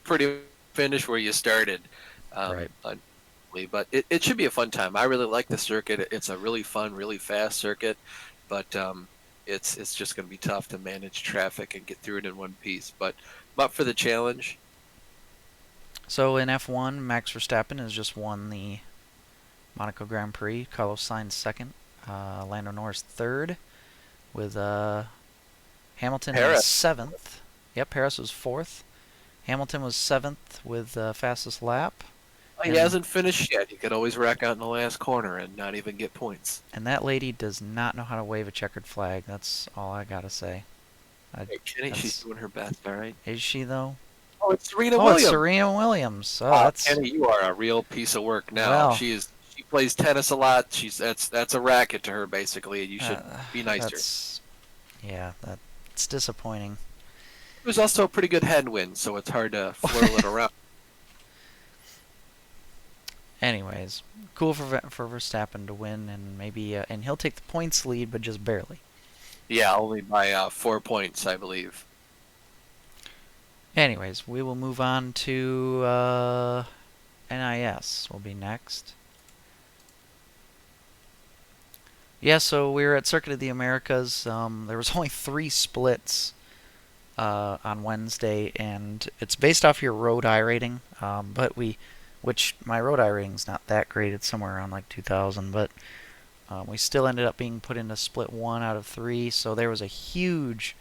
pretty finish where you started. Right. Unfortunately, but it should be a fun time. I really like the circuit. It's a really fun, really fast circuit, but it's just going to be tough to manage traffic and get through it in one piece. But I'm up for the challenge. So in F1, Max Verstappen has just won the Monaco Grand Prix. Carlos Sainz second. Lando Norris third. With Hamilton in Paris. seventh. Yep, Paris was fourth. Hamilton was seventh with fastest lap. He And hasn't finished yet. He could always rack out in the last corner and not even get points. and that lady does not know how to wave a checkered flag. That's all I gotta say. Hey, Kenny, she's doing her best. All right. Is she though? Oh, it's Serena Oh, it's Williams. Serena Williams. Oh, that's Kenny, you are a real piece of work now. well. She plays tennis a lot. That's a racket to her basically, and you should Uh, be nicer. that's yeah. That's disappointing. It was also a pretty good headwind, so it's hard to flirl it around. Anyways, cool for Verstappen to win, and maybe and he'll take the points lead, but just barely. Yeah, only by 4 points, I believe. Anyways, we will move on to NIS. Will be next. Yeah, so we were at Circuit of the Americas. There was only 3 splits on Wednesday, and it's based off your road iRating. Which my road iRating's not that great. It's somewhere around like 2,000, but we still ended up being put into split 1 out of 3. So there was a huge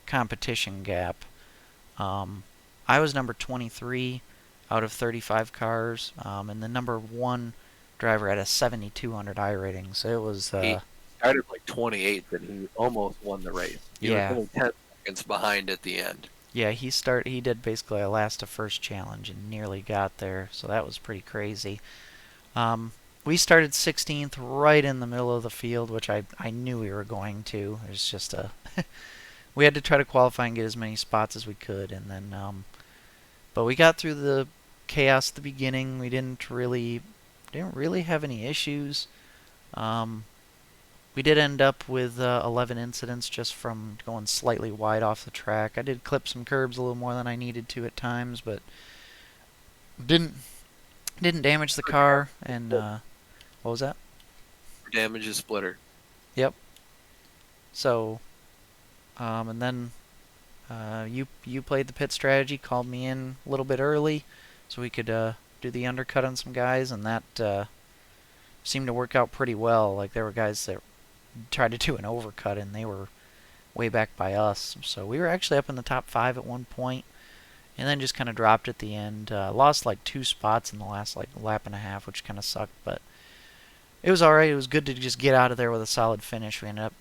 competition gap. I was number 23 out of 35 cars, and the number 1 driver had a 7,200 iRating. So it was He started like 28th, and he almost won the race. He was yeah. only 10 seconds behind at the end. Yeah, he did basically a last to first challenge and nearly got there, so that was pretty crazy. We started 16th right in the middle of the field, which I knew we were going to. There's just a we had to try to qualify and get as many spots as we could, and then but we got through the chaos at the beginning. We didn't really have any issues. Um, we did end up with 11 incidents just from going slightly wide off the track. I did clip some curbs a little more than I needed to at times, but didn't damage the car. And what was that? Damage is splitter. Yep. So, and then you played the pit strategy, called me in a little bit early, so we could do the undercut on some guys, and that seemed to work out pretty well. Like there were guys that tried to do an overcut, and they were way back by us. So we were actually up in the top 5 at one point, and then just kind of dropped at the end. Lost like 2 spots in the last like lap and a half, which kind of sucked, but it was alright. It was good to just get out of there with a solid finish. We ended up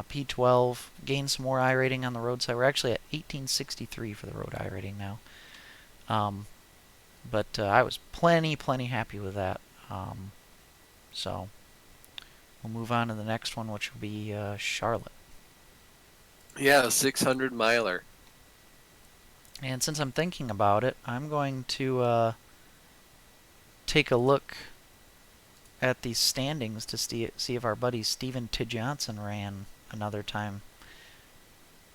P12, gained some more iRating on the road side. We're actually at 1863 for the road iRating now. But I was plenty happy with that. So we'll move on to the next one, which will be Charlotte. Yeah, 600 miler. And since I'm thinking about it, I'm going to take a look at the standings to see if our buddy Steven T. Johnson ran another time.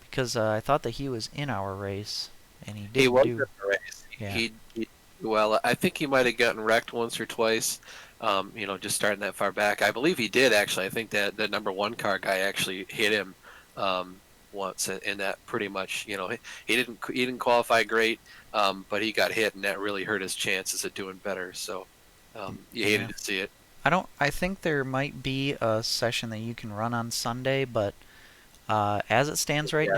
Because I thought that he was in our race, and he didn't He was do. in the race. Yeah. Well, I think he might have gotten wrecked once or twice. Just starting that far back. I believe he did actually. I think that the number 1 car guy actually hit him once, and that pretty much, he didn't qualify great, but he got hit, and that really hurt his chances of doing better. So you hated to see it. I think there might be a session that you can run on Sunday, but as it stands right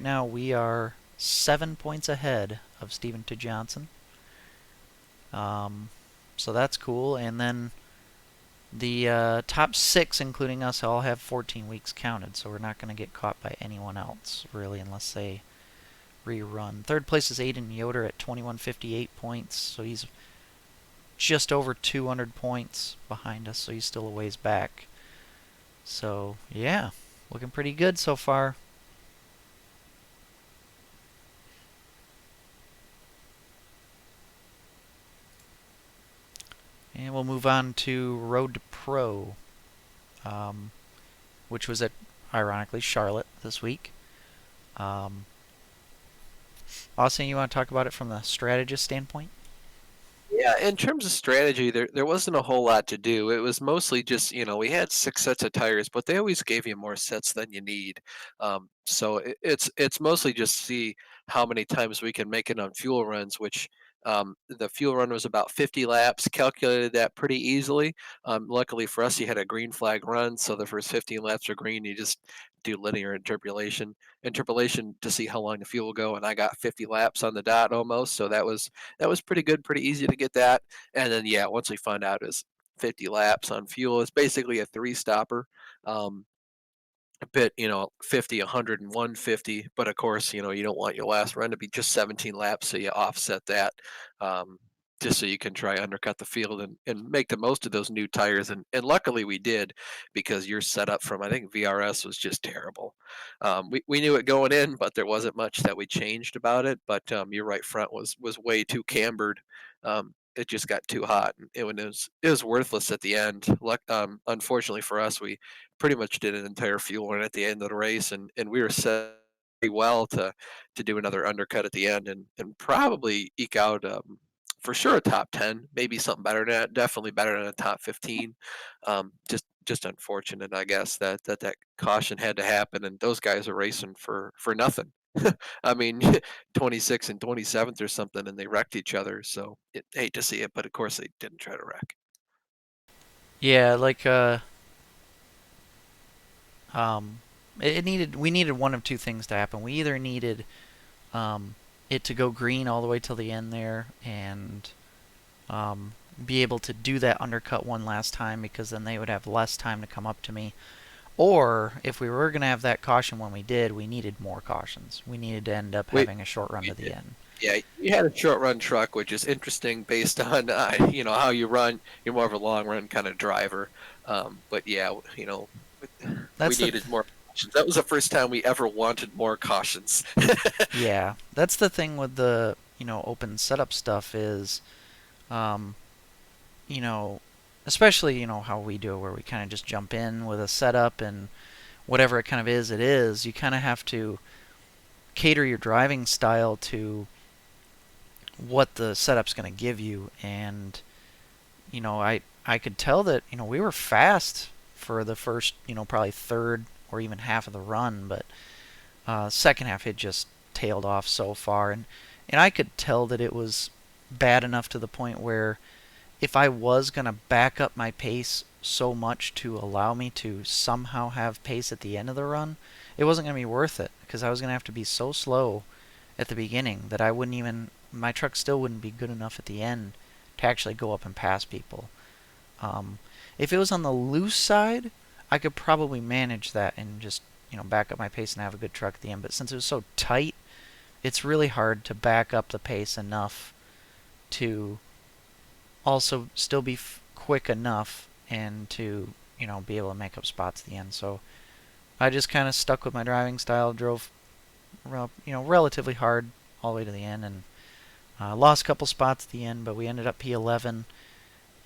now, we are 7 points ahead of Steven T. Johnson. So that's cool. And then The top six, including us, all have 14 weeks counted, so we're not going to get caught by anyone else, really, unless they rerun. Third place is Aiden Yoder at 2158 points, so he's just over 200 points behind us, so he's still a ways back. So, yeah, looking pretty good so far. And we'll move on to Road to Pro, um, which was at, ironically, Charlotte this week. Um, Austin, you want to talk about it from the strategist standpoint? Yeah, in terms of strategy, there wasn't a whole lot to do. It was mostly just, we had 6 sets of tires, but they always gave you more sets than you need. So it's mostly just see how many times we can make it on fuel runs, which the fuel run was about 50 laps. Calculated that pretty easily. Luckily for us, you had a green flag run, so the first 15 laps are green. You just do linear interpolation to see how long the fuel will go, and I got 50 laps on the dot almost. So that was pretty good, pretty easy to get that. And then yeah, once we found out it was 50 laps on fuel, it's basically a three stopper. Um, a bit, 50, 100, and 150. But of course, you don't want your last run to be just 17 laps, so you offset that. Um, just so you can try undercut the field and make the most of those new tires. And luckily we did because your setup from, I think, VRS was just terrible. We knew it going in, but there wasn't much that we changed about it. But your right front was way too cambered. It just got too hot. And it was worthless at the end. Unfortunately for us, we pretty much did an entire fuel run at the end of the race, and we were set pretty well to do another undercut at the end and probably eke out for sure a top 10, maybe something better than that, definitely better than a top 15. Just unfortunate, I guess, that caution had to happen, and those guys are racing for nothing. I mean, 26 and 27th or something, and they wrecked each other. So hate to see it, but of course they didn't try to wreck. Yeah, like um, we needed one of two things to happen. We either needed um, it to go green all the way till the end there, and um, be able to do that undercut one last time because then they would have less time to come up to me. Or if we were going to have that caution when we did, we needed more cautions. We needed to end up We having a short run we to the did. end. Yeah, you had a short run truck, which is interesting based on how you run. You're more of a long run kind of driver. But yeah, we That's the needed more cautions. That was the first time we ever wanted more cautions. yeah, that's the thing with the open setup stuff is um, you know especially how we do it where we kind of just jump in with a setup and whatever it kind of is, it is. You kind of have to cater your driving style to what the setup's going to give you. And I could tell that we were fast for the first probably third or even half of the run, but second half it just tailed off so far, and I could tell that it was bad enough to the point where if I was going to back up my pace so much to allow me to somehow have pace at the end of the run, it wasn't going to be worth it because I was going to have to be so slow at the beginning that I wouldn't even, my truck still wouldn't be good enough at the end to actually go up and pass people. Um, if it was on the loose side, I could probably manage that and just back up my pace and have a good truck at the end. But since it was so tight, it's really hard to back up the pace enough to also still be quick enough and to be able to make up spots at the end. So I just kind of stuck with my driving style, drove relatively hard all the way to the end, and lost a couple spots at the end, but we ended up P11,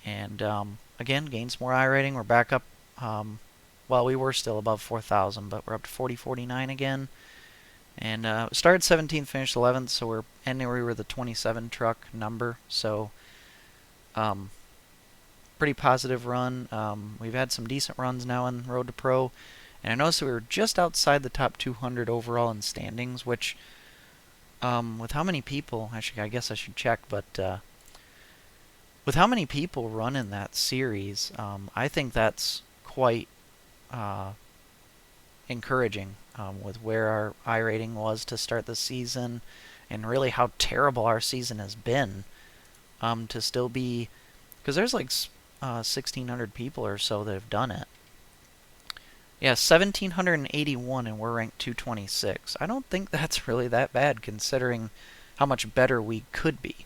and again gained some more I rating. We're back up. Well, we were still above 4,000, but we're up to 4049 again. And started 17th, finished 11th, so we were the 27 truck number. So um, pretty positive run. We've had some decent runs now on Road to Pro, and I noticed we were just outside the top 200 overall in standings, which with how many people, I guess I should check, but with how many people run in that series, I think that's quite uh, encouraging with where our I rating was to start the season and really how terrible our season has been to still be, because there's like 1,600 people or so that have done it. Yeah, 1,781, and we're ranked 226. I don't think that's really that bad considering how much better we could be.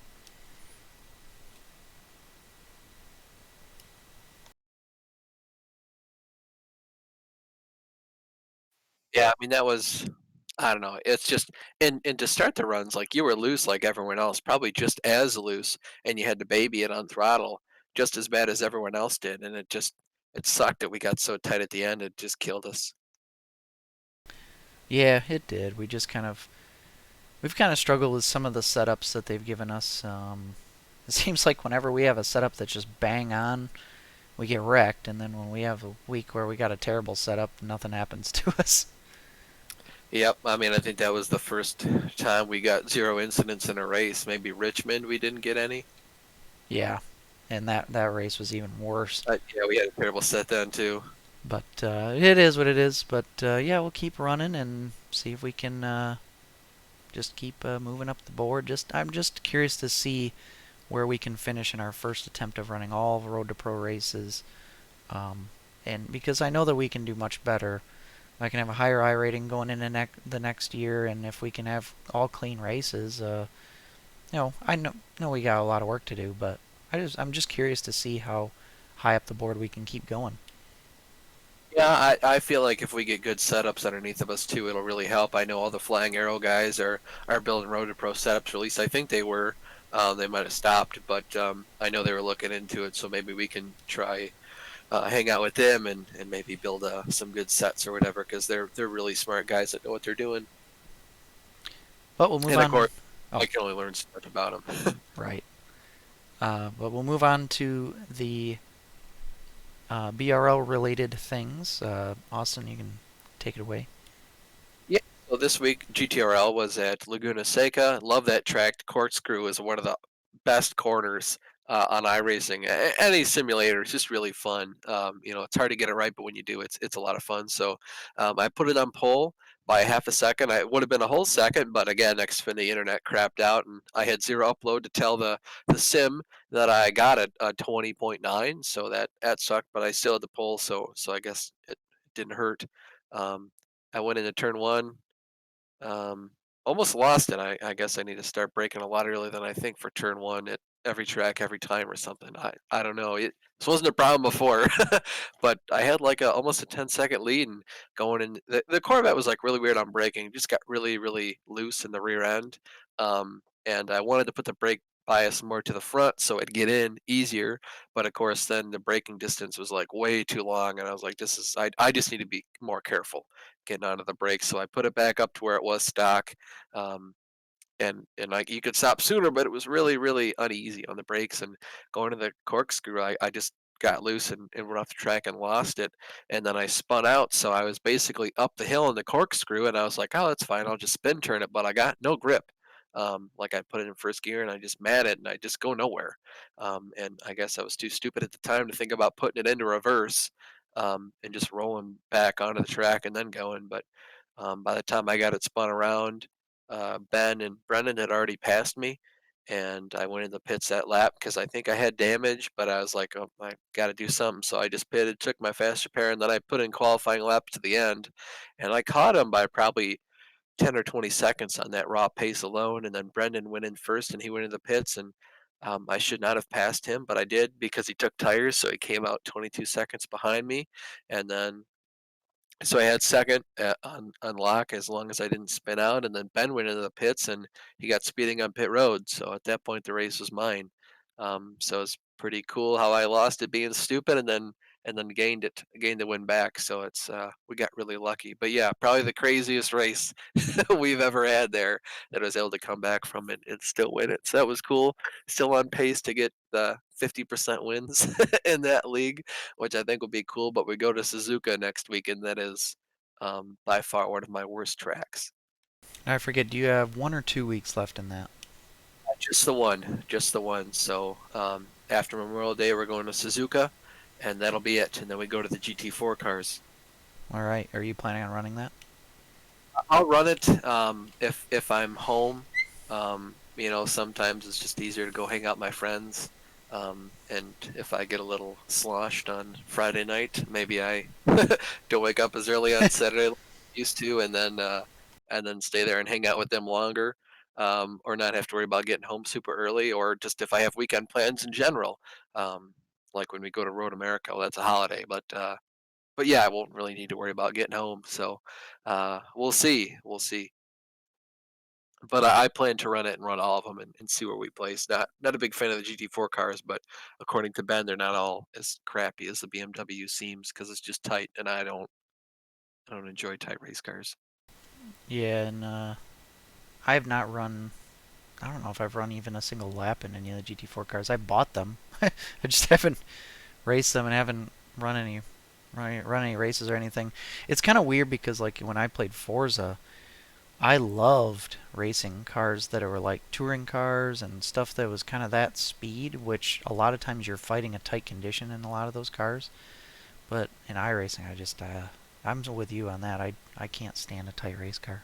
Yeah, I mean that was I don't know. It's just and to start the runs, like you were loose like everyone else, probably just as loose, and you had to baby it on throttle just as bad as everyone else did, and it sucked that we got so tight at the end. It just killed us. Yeah, it did. We've kind of struggled with some of the setups that they've given us. It seems like whenever we have a setup that's just bang on, we get wrecked, and then when we have a week where we got a terrible setup, nothing happens to us. Yep, I mean I think that was the first time we got zero incidents in a race. Maybe Richmond we didn't get any. Yeah, and that race was even worse. Yeah, we had a terrible set then too. But it is what it is. But yeah, we'll keep running and see if we can just keep moving up the board. I'm just curious to see where we can finish in our first attempt of running all the Road to Pro races. Um, and because I know that we can do much better, I can have a higher I rating going into the next year, and if we can have all clean races, I know we got a lot of work to do, but I'm just curious to see how high up the board we can keep going. Yeah, I feel like if we get good setups underneath of us too, it'll really help. I know all the Flying Arrow guys are building Road to Pro setups, or at least I think they were. They might have stopped, but I know they were looking into it, so maybe we can try hang out with them and maybe build some good sets or whatever, because they're really smart guys that know what they're doing. But we'll move And of on. course, Oh, I can only learn so much about them. right. But we'll move on to the BRL related things. Austin, you can take it away. Yeah. So this week GTRL was at Laguna Seca. Love that track. Corkscrew is one of the best corners on iRacing. Any simulator is just really fun. It's hard to get it right, but when you do, it's a lot of fun. So I put it on pole by half a second. I would have been a whole second, but again, next when the internet crapped out and I had zero upload to tell the sim that I got a 20.9. So that sucked, but I still had the pole. So I guess it didn't hurt. Um, I went into turn one, um, almost lost it. I guess I need to start breaking a lot earlier than I think for turn one at every track, every time or something. I don't know. This wasn't a problem before, but I had like almost a 10-second lead and going in. The Corvette was like really weird on braking. Just got really, really loose in the rear end. And I wanted to put the brake bias more to the front so it'd get in easier. But of course, then the braking distance was like way too long. And I was like, I just need to be more careful getting onto the brakes. So I put it back up to where it was stock. Um, and like you could stop sooner, but it was really, really uneasy on the brakes and going to the corkscrew. I just got loose and went off the track and lost it. And then I spun out. So I was basically up the hill in the corkscrew and I was like, oh, that's fine. I'll just spin turn it. But I got no grip. Like I put it in first gear and I just mad it and I just go nowhere. And I guess I was too stupid at the time to think about putting it into reverse and just rolling back onto the track and then going. But by the time I got it spun around, Ben and Brennan had already passed me, and I went in the pits that lap because I think I had damage, but I was like, oh, I got to do something. So I just pitted, took my fast repair, and then I put in qualifying lap to the end, and I caught him by probably 10 or 20 seconds on that raw pace alone. And then Brendan went in first, and he went in the pits, and I should not have passed him, but I did because he took tires, so he came out 22 seconds behind me, and then so I had second on lock as long as I didn't spin out, and then Ben went into the pits and he got speeding on pit road. So at that point, the race was mine. So it's pretty cool how I lost it being stupid, and then gained the win back. So it's we got really lucky. But yeah, probably the craziest race we've ever had there that I was able to come back from it and still win it. So that was cool. Still on pace to get the 50% wins in that league, which I think will be cool. But we go to Suzuka next week, and that is by far one of my worst tracks. I forget, do you have 1 or 2 weeks left in that? Just the one, just the one. So after Memorial Day, we're going to Suzuka, and that'll be it. And then we go to the GT4 cars. All right. Are you planning on running that? I'll run it if I'm home. Sometimes it's just easier to go hang out with my friends. And if I get a little sloshed on Friday night, maybe I don't wake up as early on Saturday like I used to, and then stay there and hang out with them longer, or not have to worry about getting home super early, or just if I have weekend plans in general, um, like when we go to Road America, well, that's a holiday, but yeah, I won't really need to worry about getting home. So we'll see, we'll see. But I plan to run it and run all of them and see where we place. Not a big fan of the GT4 cars, but according to Ben, they're not all as crappy as the BMW seems because it's just tight, and I don't enjoy tight race cars. Yeah, and I have not run. I don't know if I've run even a single lap in any of the GT4 cars. I bought them. I just haven't raced them and haven't run any run any races or anything. It's kind of weird because like when I played Forza, I loved racing cars that were like touring cars and stuff that was kind of that speed, which a lot of times you're fighting a tight condition in a lot of those cars. But in iRacing, I'm with you on that. I can't stand a tight race car.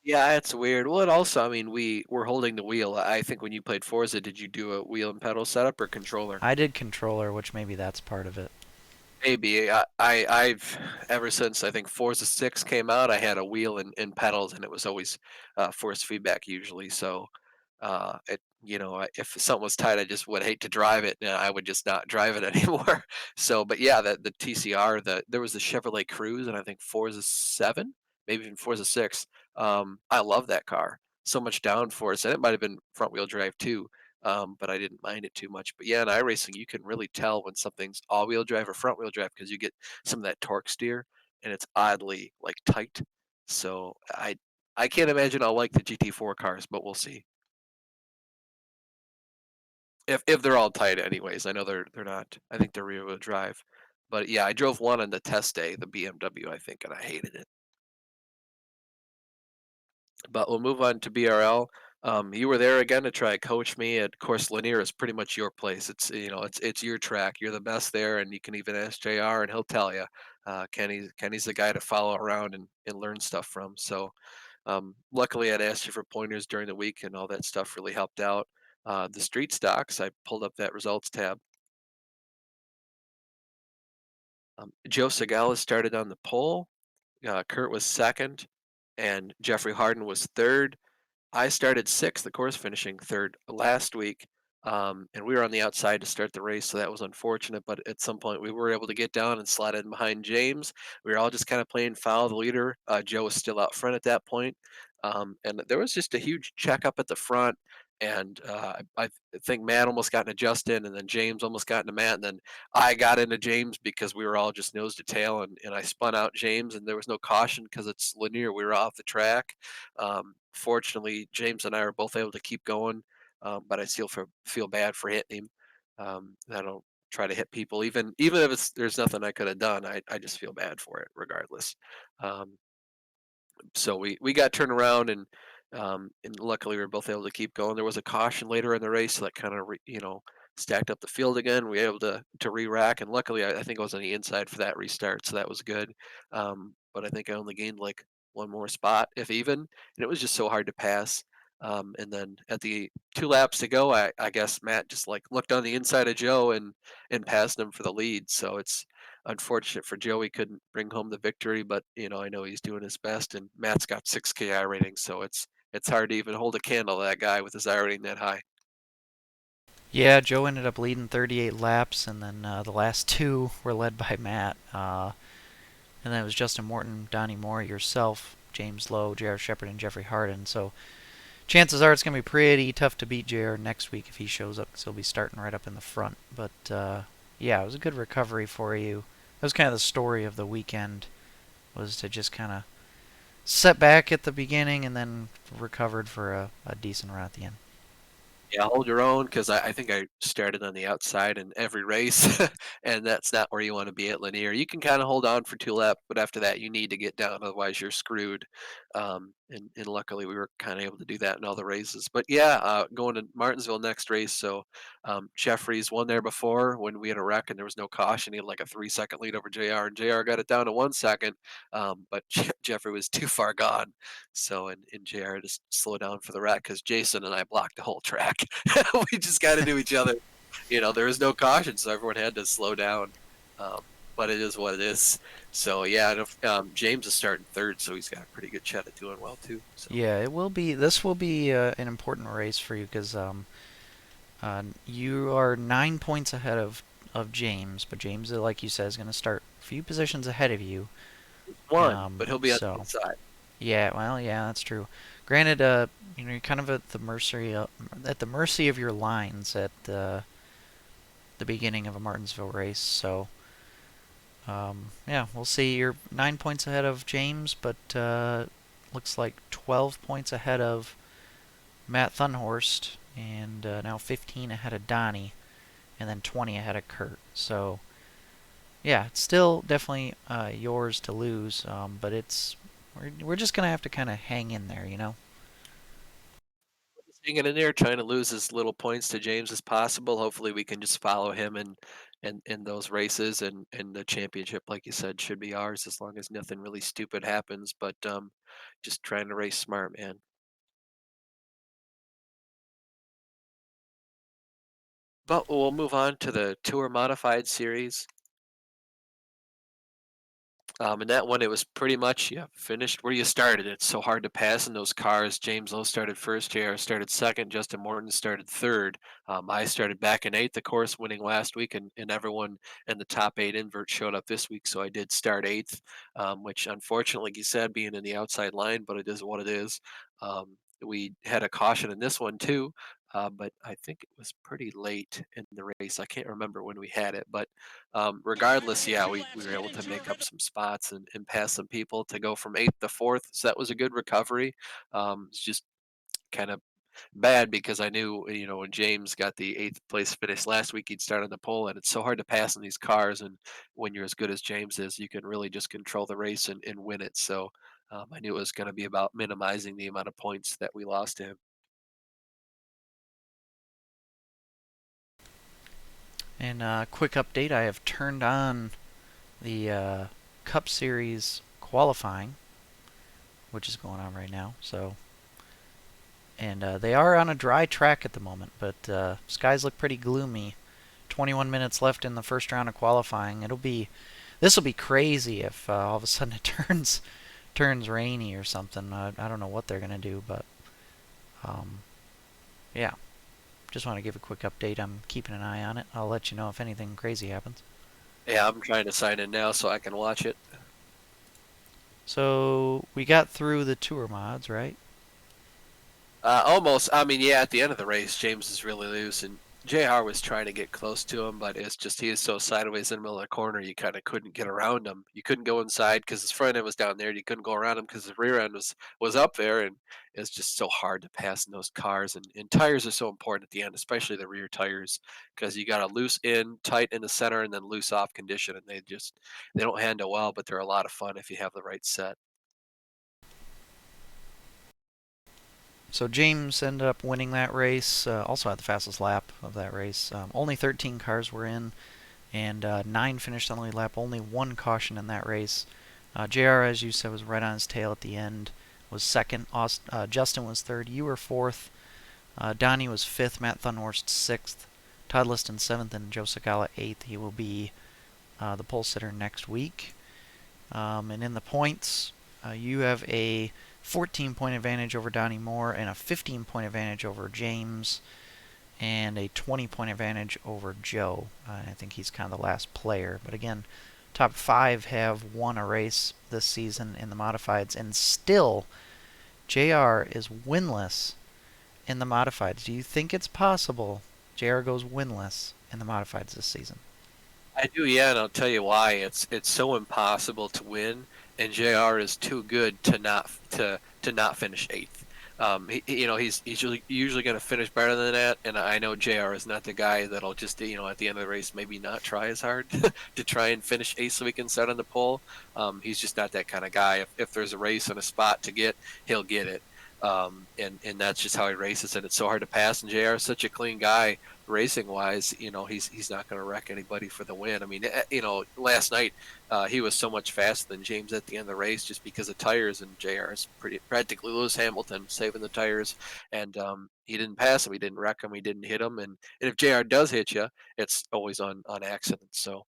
Yeah, it's weird. Well, it also, I mean, we were holding the wheel. I think when you played Forza, did you do a wheel and pedal setup or controller? I did controller, which maybe that's part of it. Maybe I've ever since I think Forza 6 came out, I had a wheel and pedals, and it was always force feedback usually. So if something was tight, I just would hate to drive it, and I would just not drive it anymore. So, but yeah, the TCR, there was the Chevrolet Cruze, and I think Forza 7, maybe even Forza 6. I love that car. So much downforce, and it might have been front wheel drive too, but I didn't mind it too much. But yeah, in iRacing, you can really tell when something's all-wheel drive or front-wheel drive because you get some of that torque steer, and it's oddly like tight. So I can't imagine I'll like the GT4 cars, but we'll see. If they're all tight, anyways. I know they're not. I think they're rear-wheel drive, but yeah, I drove one on the test day, the BMW, I think, and I hated it. But we'll move on to BRL. You were there again to try coach me. Of course, Lanier is pretty much your place. It's your track. You're the best there, and you can even ask JR, and he'll tell you. Kenny's the guy to follow around and learn stuff from. So luckily, I'd asked you for pointers during the week, and all that stuff really helped out. The street stocks, I pulled up that results tab. Joe Segala started on the pole. Kurt was second, and Jeffrey Harden was third. I started sixth, of course, finishing third last week. And we were on the outside to start the race, so that was unfortunate. But at some point, we were able to get down and slide in behind James. We were all just kind of playing foul the leader. Joe was still out front at that point. And there was just a huge checkup at the front. And I think Matt almost got into Justin, and then James almost got into Matt. And then I got into James because we were all just nose to tail. And I spun out James, and there was no caution because it's linear. We were off the track. Fortunately, James and I were both able to keep going, but I still feel bad for hitting him. I don't try to hit people, even if there's nothing I could have done. I just feel bad for it regardless. Um, so we got turned around and luckily we were both able to keep going. There was a caution later in the race so that kind of stacked up the field again. We were able to re-rack, and luckily I think I was on the inside for that restart, so that was good. But I think I only gained like one more spot, if even, and it was just so hard to pass. And then at the 2 laps to go, I guess Matt just like looked on the inside of Joe and passed him for the lead. So it's unfortunate for Joe he couldn't bring home the victory, but I know he's doing his best, and Matt's got 6K I rating, so it's hard to even hold a candle to that guy with his I rating that high. Yeah, Joe ended up leading 38 laps, and then the last two were led by Matt. And then it was Justin Morton, Donnie Moore, yourself, James Lowe, J.R. Shepard, and Jeffrey Harden. So chances are it's going to be pretty tough to beat J.R. next week if he shows up, because he'll be starting right up in the front. But yeah, it was a good recovery for you. That was kind of the story of the weekend, was to just kind of set back at the beginning and then recovered for a decent run at the end. Yeah, hold your own because I think I started on the outside in every race, and that's not where you want to be at Lanier. You can kind of hold on for 2 laps, but after that, you need to get down, otherwise you're screwed. And luckily, we were kind of able to do that in all the races. But yeah, going to Martinsville next race. So Jeffries won there before when we had a wreck and there was no caution. He had like a 3-second lead over JR, and JR got it down to 1 second. But Jeffrey was too far gone. So and JR just slowed down for the wreck because Jason and I blocked the whole track. We just got into each other. There was no caution, so everyone had to slow down. Um, but it is what it is. So yeah, and James is starting third, so he's got a pretty good shot at doing well too. So Yeah, it will be. This will be an important race for you because you are 9 points ahead of James, but James, like you said, is going to start a few positions ahead of you. one, but he'll be on the So inside. yeah, well, yeah, that's true. Granted, you're kind of at the mercy of your lines at the beginning of a Martinsville race. So yeah, we'll see. You're 9 points ahead of James, but looks like 12 points ahead of Matt Thunhorst, and now 15 ahead of Donnie, and then 20 ahead of Kurt. So yeah, it's still definitely yours to lose, but we're just gonna have to kind of hang in there, you know. Just hanging in there, trying to lose as little points to James as possible. Hopefully, we can just follow him in those races, and the championship, like you said, should be ours as long as nothing really stupid happens. But just trying to race smart, man. But we'll move on to the Tour Modified Series. And that one, it was pretty much, yeah, finished where you started. It's so hard to pass in those cars. James Lowe started first, JR started second, Justin Morton started third. I started back in eighth, of course, winning last week, and everyone in the top eight invert showed up this week, so I did start eighth, which unfortunately, like you said, being in the outside line, but it is what it is. We had a caution in this one too, but I think it was pretty late in the race. I can't remember when we had it, but regardless, yeah, we were able to make up some spots and pass some people to go from eighth to fourth. So that was a good recovery. It's just kind of bad because I knew, when James got the eighth place finish last week, he'd start on the pole, and it's so hard to pass in these cars. And when you're as good as James is, you can really just control the race and win it. So I knew it was going to be about minimizing the amount of points that we lost to him. And quick update: I have turned on the Cup Series qualifying, which is going on right now. So, and they are on a dry track at the moment, but skies look pretty gloomy. 21 minutes left in the first round of qualifying. This will be crazy if all of a sudden it turns rainy or something. I don't know what they're gonna do, but um, yeah, just want to give a quick update. I'm keeping an eye on it. I'll let you know if anything crazy happens. Yeah, I'm trying to sign in now so I can watch it. So we got through the tour mods, right? Almost. I mean, yeah, at the end of the race, James is really loose, and JR was trying to get close to him, but it's just he is so sideways in the middle of the corner, you kind of couldn't get around him. You couldn't go inside because his front end was down there. And you couldn't go around him because his rear end was up there, and it's just so hard to pass in those cars. And tires are so important at the end, especially the rear tires, because you got a loose in, tight in the center, and then loose off condition, and they don't handle well, but they're a lot of fun if you have the right set. So James ended up winning that race. Also had the fastest lap of that race. Only 13 cars were in, and 9 finished on the lead lap. Only one caution in that race. JR, as you said, was right on his tail at the end. Was second. Justin was third. You were fourth. Donnie was fifth. Matt Thunhorst sixth. Todd Liston seventh, and Joe Sagala eighth. He will be the pole sitter next week. And in the points, you have a 14-point advantage over Donnie Moore and a 15-point advantage over James and a 20-point advantage over Joe. I think he's kind of the last player. But again, top 5 have won a race this season in the modifieds, and still JR is winless in the modifieds. Do you think it's possible JR goes winless in the modifieds this season? I do, yeah, and I'll tell you why. It's so impossible to win, and JR is too good to not finish eighth. He's usually going to finish better than that, and I know JR is not the guy that'll just at the end of the race maybe not try as hard to try and finish eighth so he can start on the pole. He's just not that kind of guy. If there's a race and a spot to get, he'll get it. And that's just how he races, and it's so hard to pass. And JR is such a clean guy. racing wise, he's not going to wreck anybody for the win. I mean, last night he was so much faster than James at the end of the race just because of tires, and JR is pretty practically Lewis Hamilton saving the tires, and he didn't pass him, he didn't wreck him, he didn't hit him, and if JR does hit you, it's always on accident. So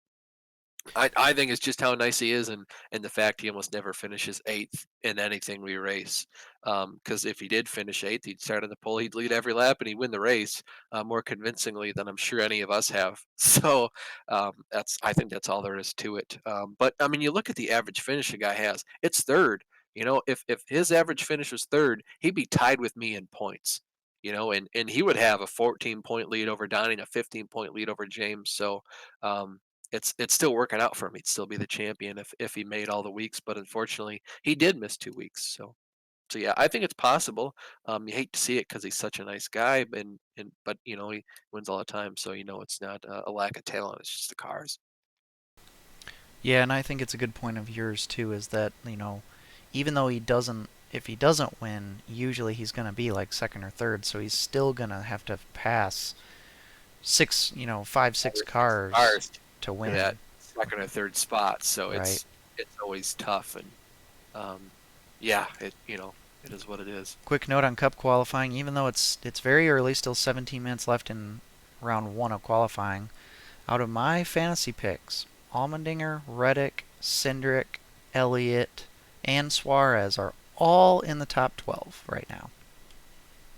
I think it's just how nice he is, and the fact he almost never finishes eighth in anything we race. Because if he did finish eighth, he'd start on the pole, he'd lead every lap, and he'd win the race more convincingly than I'm sure any of us have. So I think that's all there is to it. But I mean, you look at the average finish a guy has; it's third. If his average finish was third, he'd be tied with me in points. And he would have a 14-point lead over Donnie and a 15-point lead over James. So um, it's still working out for him. He'd still be the champion if he made all the weeks, but unfortunately, he did miss 2 weeks. So yeah, I think it's possible. You hate to see it because he's such a nice guy, but he wins all the time, so it's not a lack of talent. It's just the cars. Yeah, and I think it's a good point of yours too, is that, even though he doesn't, if he doesn't win, usually he's going to be like second or third, so he's still going to have to pass six, five, six cars Cars to for that win, second or third spot, so right? it's always tough, and yeah, it is what it is. Quick note on Cup qualifying, even though it's very early, still 17 minutes left in round one of qualifying. Out of my fantasy picks, Allmendinger, Reddick, Cindric, Elliott, and Suarez are all in the top 12 right now.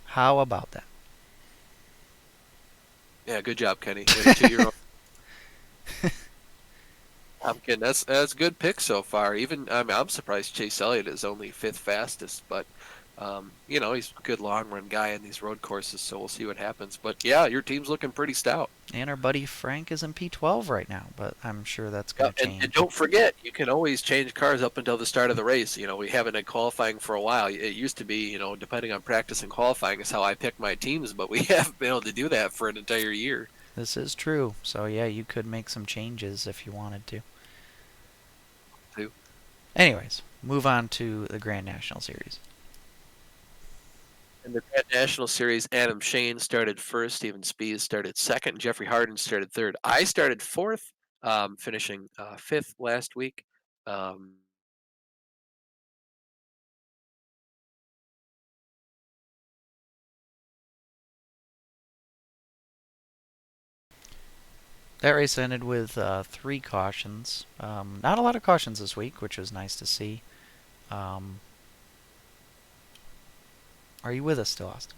How about that? Yeah, good job, Kenny. Way to toot your own. I'm kidding. That's a good pick so far. Even I mean, I'm surprised Chase Elliott is only fifth fastest, but he's a good long run guy in these road courses, so we'll see what happens. But yeah, your team's looking pretty stout. And our buddy Frank is in P12 right now, but I'm sure that's going Yeah, to and change. don't forget, you can always change cars up until the start of the race. We haven't had qualifying for a while. It used to be, depending on practice and qualifying, is how I pick my teams, but we haven't been able to do that for an entire year. This is true. So yeah, you could make some changes if you wanted to. Too. Anyways, move on to the Grand National Series. In the Grand National Series, Adam Shane started first, Steven Spies started second, Jeffrey Harden started third. I started fourth, finishing fifth last week. Um, That race ended with three cautions. Not a lot of cautions this week, which was nice to see. Um, are you with us still, Austin?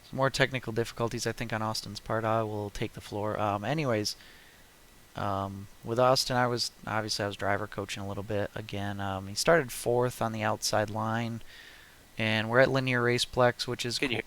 Some more technical difficulties, I think, on Austin's part. I will take the floor. Anyways, with Austin, I was driver coaching a little bit again. He started fourth on the outside line, and we're at Linear Raceplex, which is can you cool.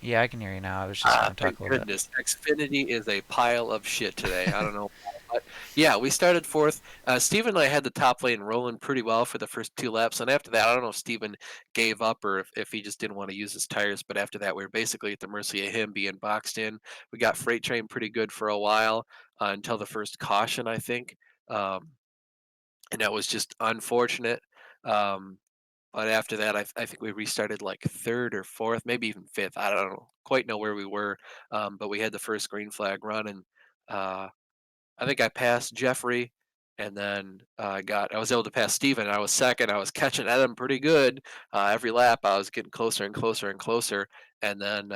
Yeah, I can hear you now. I was just going to talk Thank a little bit. goodness. Xfinity is a pile of shit today. I don't know why, but yeah, we started fourth. Steven and I had the top lane rolling pretty well for the first 2 laps, and after that, I don't know if Steven gave up or if he just didn't want to use his tires, but after that, we were basically at the mercy of him being boxed in. We got Freight Train pretty good for a while until the first caution, I think, um, and that was just unfortunate. Um, but after that, I think we restarted like third or fourth, maybe even fifth. I don't know, quite know where we were. But we had the first green flag run, and uh, I think I passed Jeffrey, and then I was able to pass Steven. I was second. I was catching at him pretty good. Every lap, I was getting closer and closer and closer. And then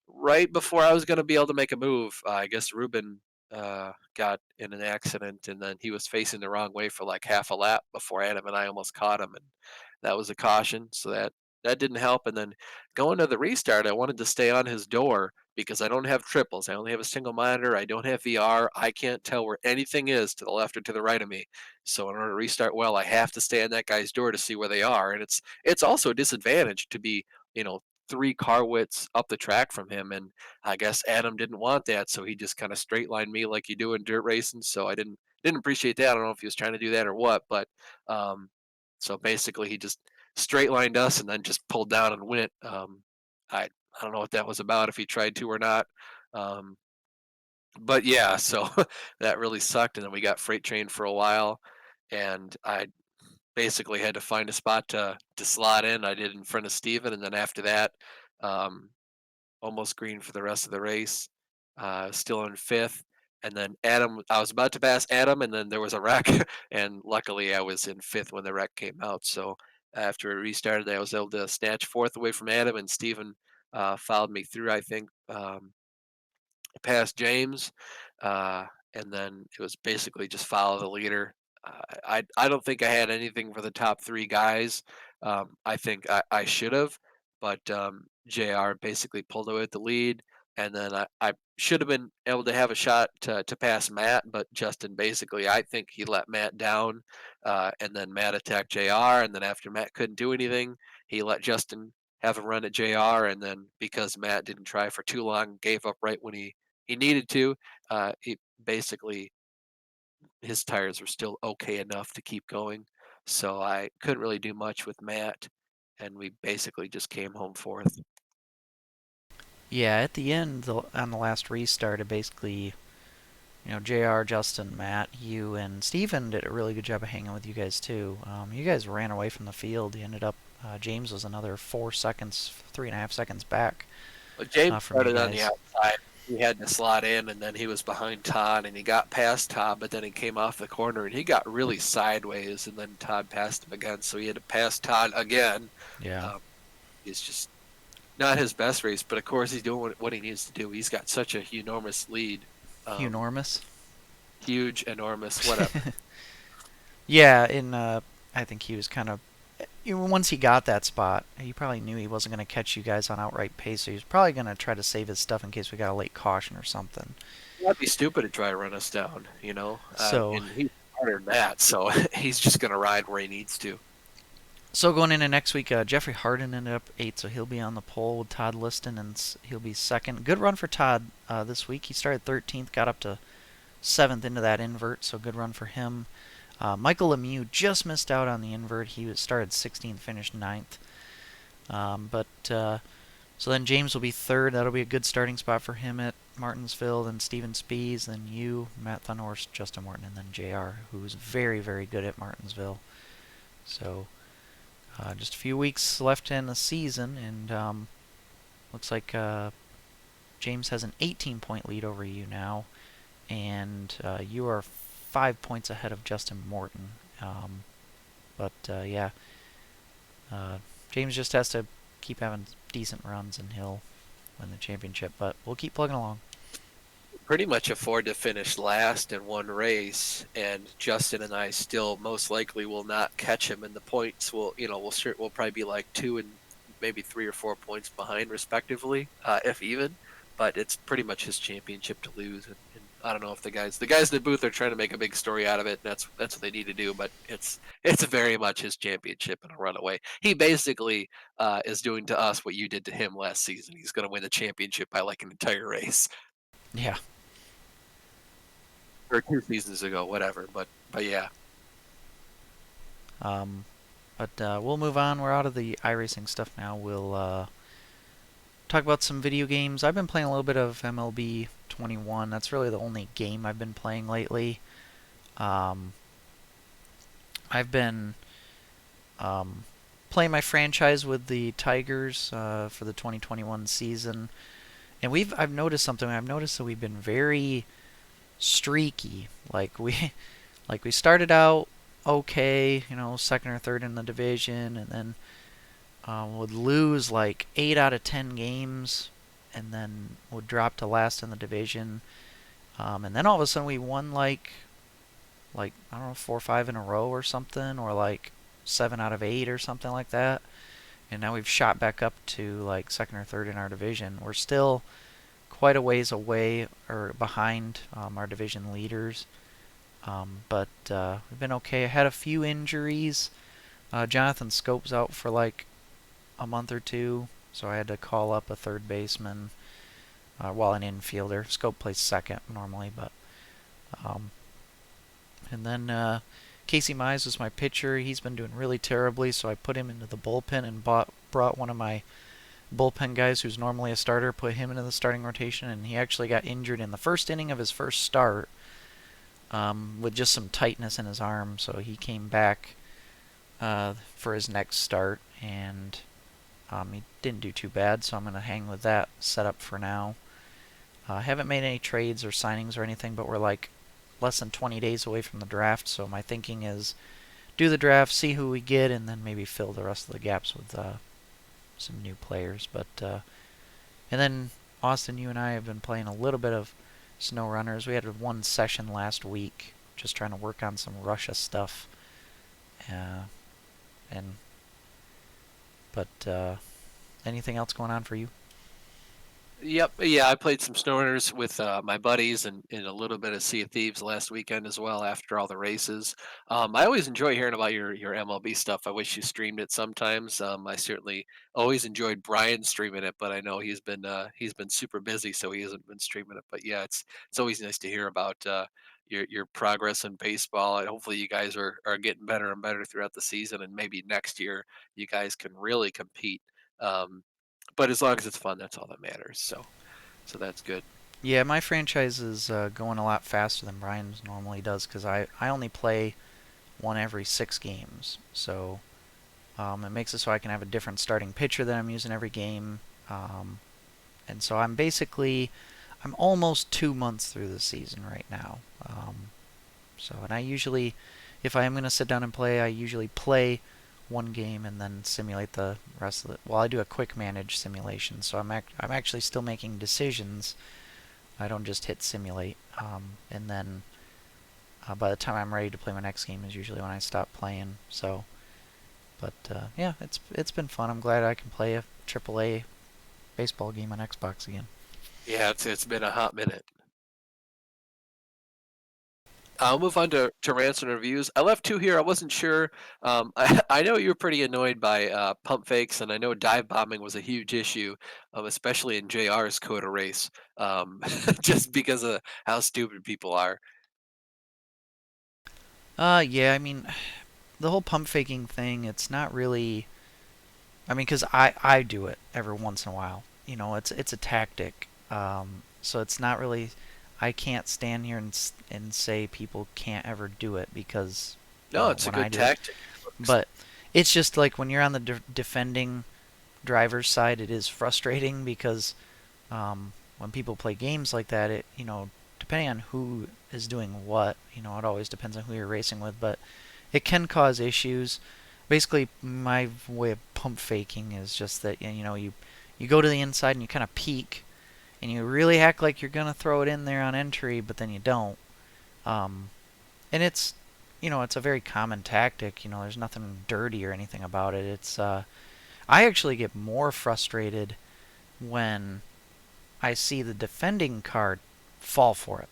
right before I was going to be able to make a move, I guess Ruben got in an accident, and then he was facing the wrong way for like half a lap before Adam and I almost caught him, and that was a caution. So that didn't help. And then going to the restart, I wanted to stay on his door because I don't have triples. I only have a single monitor. I don't have VR. I can't tell where anything is to the left or to the right of me. So in order to restart well, I have to stay on that guy's door to see where they are. And it's also a disadvantage to be, you know, 3 car widths up the track from him. And I guess Adam didn't want that, so he just kind of straight lined me like you do in dirt racing. So I didn't appreciate that. I don't know if he was trying to do that or what, but so basically he just straight lined us and then just pulled down and went. I don't know what that was about, if he tried to or not. Um, but yeah, so that really sucked. And then we got freight train for a while, and basically had to find a spot to slot in. I did in front of Steven, and then after that, um, almost green for the rest of the race. Still in fifth, and then Adam. I was about to pass Adam, and then there was a wreck, and luckily I was in fifth when the wreck came out. So after it restarted, I was able to snatch fourth away from Adam, and Steven followed me through. I think past James, uh, and then it was basically just follow the leader. I don't think I had anything for the top three guys. I think I should have, but Jr. basically pulled away with the lead, and then I should have been able to have a shot to pass Matt, but Justin basically I think he let Matt down, and then Matt attacked Jr. And then after Matt couldn't do anything, he let Justin have a run at Jr. And then because Matt didn't try for too long, gave up right when he needed to. He basically his tires were still okay enough to keep going, so I couldn't really do much with Matt, and we basically just came home fourth. Yeah, at the end, on the last restart, it basically, JR, Justin, Matt, you, and Steven did a really good job of hanging with you guys too. You guys ran away from the field. You ended up, James was another 4 seconds, 3.5 seconds back But James from you started on the guys. outside. He had to slot in, and then he was behind Todd, and he got past Todd, but then he came off the corner, and he got really sideways, and then Todd passed him again, so he had to pass Todd again. Yeah. Um, it's just not his best race, but of course he's doing what he needs to do. He's got such a enormous lead. Um, Enormous. huge, enormous, whatever. Yeah, I think he was kind of once he got that spot, he probably knew he wasn't going to catch you guys on outright pace, so he was probably going to try to save his stuff in case we got a late caution or something. That'd be stupid to try to run us down, you know. So, And he's harder than that, so he's just gonna ride where he needs to. so going into next week, Jeffrey Harden ended up 8th, so he'll be on the pole with Todd Liston, and he'll be second. Good run for Todd this week. He started 13th, got up to 7th into that invert, so good run for him. Michael Lemieux just missed out on the invert. He started 16th, finished 9th. But so then James will be third. That'll be a good starting spot for him at Martinsville. Then Steven Spees, then you, Matt Thunhorst, Justin Morton, and then JR, who's very, very good at Martinsville. So just a few weeks left in the season, and looks like James has an 18-point lead over you now, and you are 5 points ahead of Justin Morton. But yeah, James just has to keep having decent runs, and he'll win the championship. But we'll keep plugging along. Pretty much afford to finish last in one race, and Justin and I still most likely will not catch him, and the points will, we'll probably be like 2 and maybe 3 or 4 points behind, respectively, if even. But it's pretty much his championship to lose, and I don't know if the guys in the booth are trying to make a big story out of it. And that's what they need to do, but it's very much his championship and a runaway. He basically is doing to us what you did to him last season. He's going to win the championship by like an entire race Yeah. or 2 seasons ago, whatever. But yeah, Um, but we'll move on. We're out of the iRacing stuff now. We'll talk about some video games. I've been playing a little bit of MLB 21. That's really the only game I've been playing lately. Um, I've been playing my franchise with the Tigers for the 2021 season, and I've noticed something. I've noticed that we've been very streaky. Like we started out okay, second or third in the division, and then would lose like 8 out of 10 games, and then would drop to last in the division. And then all of a sudden we won like I don't know 4 or 5 in a row or something, or like 7 out of 8 or something like that. And now we've shot back up to like second or third in our division. We're still quite a ways away or behind our division leaders. But we've been okay. I had a few injuries. Jonathan Scope's out for like a month or two, so I had to call up a third baseman, while an infielder. Scope plays second normally, but um, and then Casey Mize was my pitcher. He's been doing really terribly, so I put him into the bullpen and brought one of my bullpen guys who's normally a starter, put him into the starting rotation, and he actually got injured in the first inning of his first start with just some tightness in his arm, so he came back for his next start, and he didn't do too bad, so I'm going to hang with that setup for now. I haven't made any trades or signings or anything, but we're like less than 20 days away from the draft, so my thinking is do the draft, see who we get, and then maybe fill the rest of the gaps with some new players. And then Austin, you and I have been playing a little bit of snow runners. We had one session last week, just trying to work on some Russia stuff. Uh, and but anything else going on for you? Yep. Yeah, I played some SnowRunners with my buddies and a little bit of Sea of Thieves last weekend as well after all the races. I always enjoy hearing about your MLB stuff. I wish you streamed it sometimes. I certainly always enjoyed Brian streaming it, but I know he's been super busy, so he hasn't been streaming it. But yeah, it's always nice to hear about your progress in baseball, and hopefully you guys are getting better and better throughout the season, and maybe next year you guys can really compete. Um, but as long as it's fun, that's all that matters. So that's good. Yeah, my franchise is going a lot faster than Brian's normally does because I only play one every 6 games. So it makes it so I can have a different starting pitcher that I'm using every game. Um, and so I'm almost 2 months through the season right now. And I usually, if I am going to sit down and play, I usually play one game and then simulate the rest of it. Well, I do a quick manage simulation, so I'm actually still making decisions. I don't just hit simulate. And then by the time I'm ready to play my next game is usually when I stop playing. Yeah, it's been fun. I'm glad I can play a AAA baseball game on Xbox again. Yeah, it's been a hot minute. I'll move on to rants and reviews. I left two here. I wasn't sure. I know you were pretty annoyed by pump fakes, and I know dive bombing was a huge issue, especially in JR's COTA race, just because of how stupid people are. Yeah, I mean, the whole pump faking thing, it's not really. I mean, because I do it every once in a while. It's a tactic. So it's not really. I can't stand here and say people can't ever do it because, No, it's a when I good do it. tactic. It works. But it's just like when you're on the defending driver's side, it is frustrating because when people play games like that, depending on who is doing what, it always depends on who you're racing with, but it can cause issues. Basically, my way of pump faking is just that you go to the inside and you kind of peek, and you really act like you're gonna throw it in there on entry, but then you don't. Um, and it's a very common tactic. There's nothing dirty or anything about it. I actually get more frustrated when I see the defending card fall for it.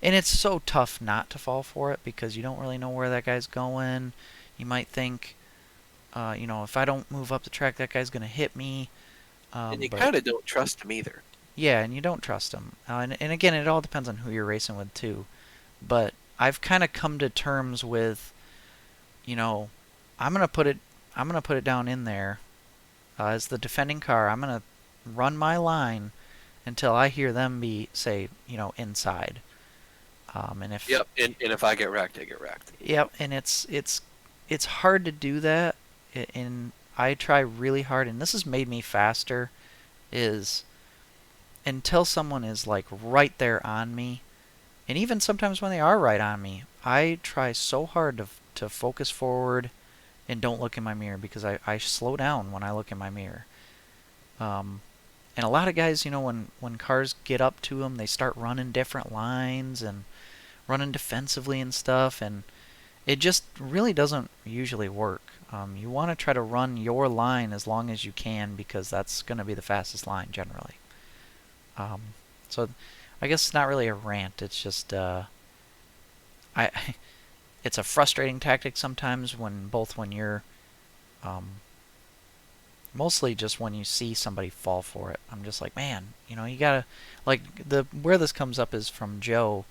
And it's so tough not to fall for it because you don't really know where that guy's going. You might think, if I don't move up the track, that guy's going to hit me. And you But kind of don't trust him either. yeah, and you don't trust him. And again, it all depends on who you're racing with too. But I've kind of come to terms with, you know, I'm gonna put it, I'm gonna put it down in there as the defending car. I'm gonna run my line until I hear them say, inside. And if Yep. And if I get wrecked, I get wrecked. Yep, and it's hard to do that, and I try really hard, and this has made me faster. Is until someone is like right there on me, and even sometimes when they are right on me, I try so hard to focus forward and don't look in my mirror because I slow down when I look in my mirror. Um, and a lot of guys, when cars get up to them, they start running different lines and running defensively and stuff, and it just really doesn't usually work. You want to try to run your line as long as you can because that's going to be the fastest line generally. Um, so I guess it's not really a rant. It's just I it's a frustrating tactic sometimes when you're um, mostly just when you see somebody fall for it. I'm just like, man, you gotta like the where this comes up is from Joe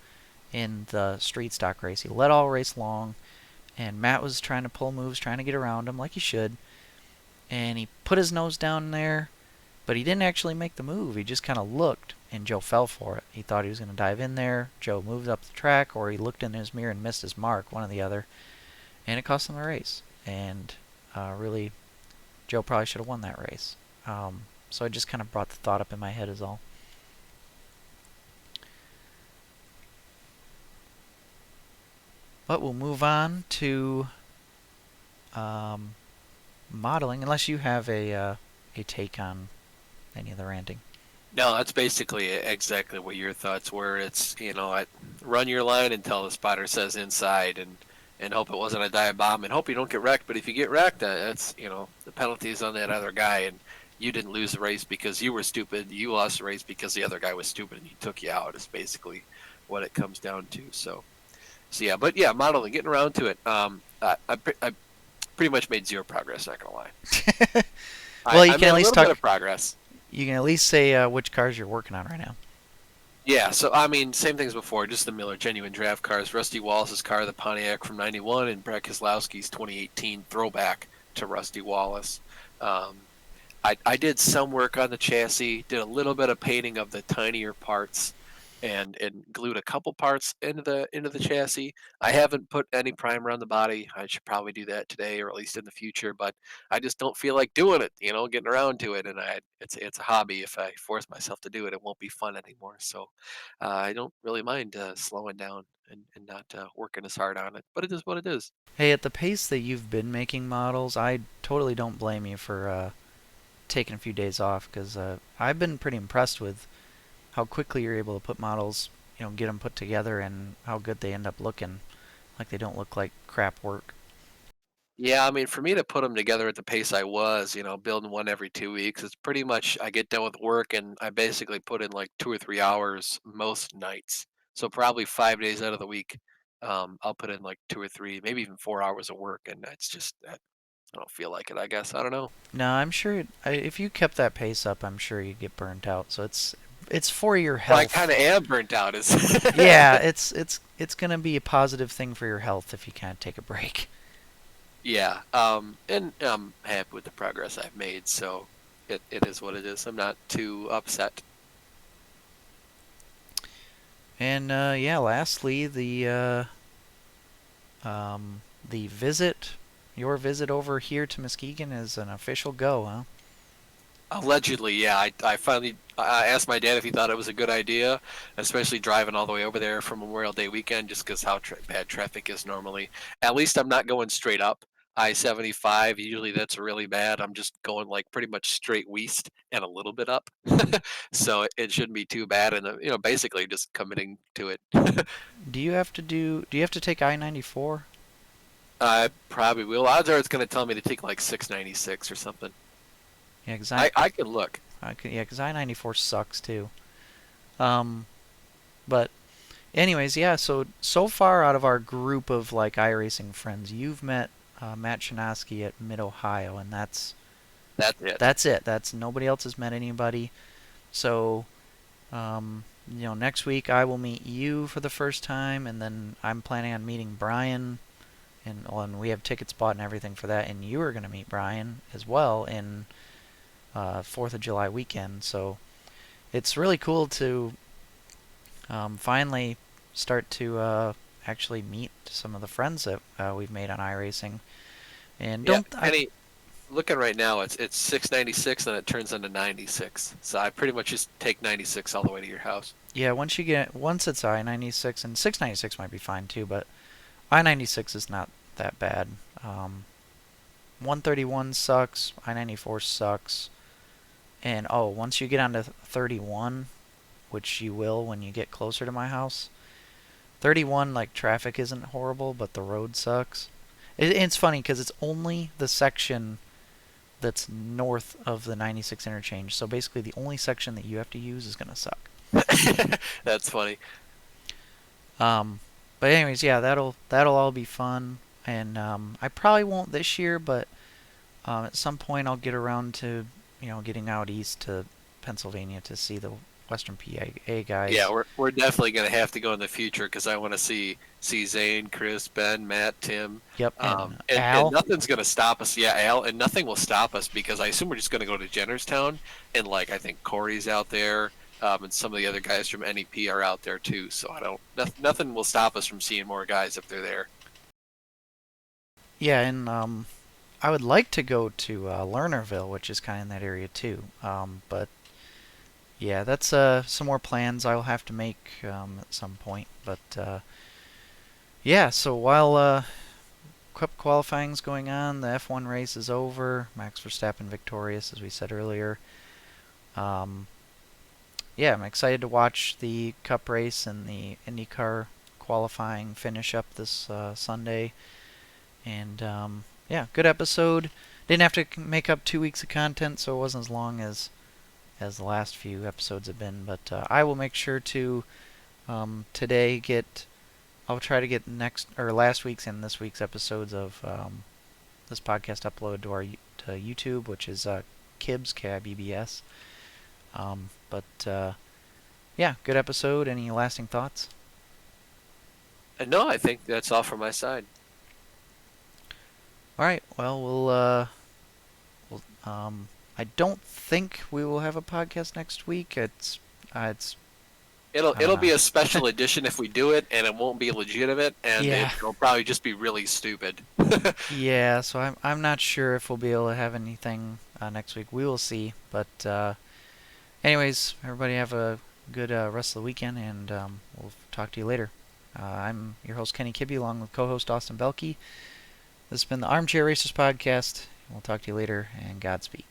in the street stock race. He led all race long, and Matt was trying to pull moves, trying to get around him like he should, and he put his nose down there, but he didn't actually make the move. He just kind of looked, and Joe fell for it. He thought he was going to dive in there. Joe moved up the track, or he looked in his mirror and missed his mark, one or the other. and it cost them a race. And really, Joe probably should have won that race. So I just kind of brought the thought up in my head, is all. But we'll move on to um, modeling, unless you have a take on any of the ranting. No, that's basically exactly what your thoughts were. It's, run your line until the spotter says inside, and hope it wasn't a dive bomb, and hope you don't get wrecked. But if you get wrecked, that's, the penalty is on that other guy, and you didn't lose the race because you were stupid. You lost the race because the other guy was stupid and he took you out. Is basically what it comes down to. So yeah, but yeah, modeling, getting around to it. I pretty much made zero progress. Not gonna lie. Well, you I can made at a least little bit talk. of progress. You can at least say which cars you're working on right now. Yeah, so I mean, same things before, just the Miller genuine draft cars. Rusty Wallace's car, the Pontiac from '91, and Brett Keselowski's 2018 throwback to Rusty Wallace. Um, I did some work on the chassis, did a little bit of painting of the tinier parts, and glued a couple parts into the chassis. I haven't put any primer on the body. I should probably do that today, or at least in the future. But I just don't feel like doing it. Getting around to it, and it's a hobby. If I force myself to do it, it won't be fun anymore. So I don't really mind slowing down and not working as hard on it. But it is what it is. Hey, at the pace that you've been making models, I totally don't blame you for taking a few days off, because I've been pretty impressed with how quickly you're able to put models, get them put together, and how good they end up looking. Like they don't look like crap work. Yeah, I mean, for me to put them together at the pace I was, building one every 2 weeks, it's pretty much I get done with work and I basically put in like 2 or 3 hours most nights. So probably 5 days out of the week, I'll put in like 2 or 3, maybe even 4 hours of work, and it's just I don't feel like it. I guess I don't know. No, I'm sure if you kept that pace up, I'm sure you'd get burnt out. So it's for your Well, I kind health. of am burnt out. Is Yeah, it's gonna be a positive thing for your health if you can't take a break. yeah, and I'm happy with the progress I've made. So it is what it is. I'm not too upset. And yeah, lastly, the visit, your visit over here to Muskegon is an official go, huh? Allegedly, yeah. I finally I asked my dad if he thought it was a good idea, especially driving all the way over there for Memorial Day weekend, just because how bad traffic is normally. At least I'm not going straight up I-75. Usually that's really bad. I'm just going like pretty much straight west and a little bit up, so it shouldn't be too bad. And basically just committing to it. Do you have to take I-94? I probably will. Odds are it's going to tell me to take like 696 or something. Yeah, cause I can look. yeah, 'cause I-94 sucks too. Um, but anyways, yeah. So far out of our group of like iRacing friends, you've met Matt Chinaski at Mid Ohio, and That's it. that's it. That's nobody else has met anybody. So next week I will meet you for the first time, and then I'm planning on meeting Brian, and we have tickets bought and everything for that. And you are going to meet Brian as well in 4th of July weekend. So it's really cool to finally start to actually meet some of the friends that we've made on iRacing. And Yeah, don't I? Kenny. Looking right now, it's 696 and it turns into 96. So I pretty much just take 96 all the way to your house. Yeah, once it's I-96, and 696 might be fine too, but I-96 is not that bad. 131 sucks. I-94 sucks. And oh, once you get onto 31, which you will when you get closer to my house, 31, like, traffic isn't horrible, but the road sucks. It's funny because it's only the section that's north of the 96 interchange. So basically, the only section that you have to use is gonna suck. That's funny. Um, but anyways, yeah, that'll all be fun, and I probably won't this year, but at some point I'll get around to getting out east to Pennsylvania to see the Western PA Yeah, guys. we're definitely gonna have to go in the future because I want to see Zane, Chris, Ben, Matt, Tim, Yep, and and Al. nothing's gonna stop us. Yeah, Al, and nothing will stop us because I assume we're just gonna go to Jennerstown, and like I think Corey's out there, and some of the other guys from NEP are out there too. So I don't, nothing will stop us from seeing more guys if they're there. Yeah, and I would like to go to Lernerville, which is kind of in that area too. But yeah, that's some more plans I'll have to make at some point. But yeah, so while Cup qualifying's going on, the F1 race is over. Max Verstappen victorious, as we said earlier. Um, yeah, I'm excited to watch the Cup race and the IndyCar qualifying finish up this Sunday. And yeah, good episode. Didn't have to make up 2 weeks of content, so it wasn't as long as the last few episodes have been. But I will make sure to today get. I'll try to get next or last week's and this week's episodes of this podcast uploaded to our to YouTube, which is Kibbs KIBBS. But yeah, good episode. Any lasting thoughts? And no, I think that's all from my side. All right. Well, we'll I don't think we will have a podcast next week. It's I don't It'll be know. a special edition if we do it, and it won't be legitimate, and Yeah. it'll probably just be really stupid. Yeah, so I'm not sure if we'll be able to have anything next week. We will see. But anyways, everybody have a good rest of the weekend, and we'll talk to you later. I'm your host Kenny Kibbe, along with co-host Austin Belkey. This has been the Armchair Racers podcast. We'll talk to you later, and Godspeed.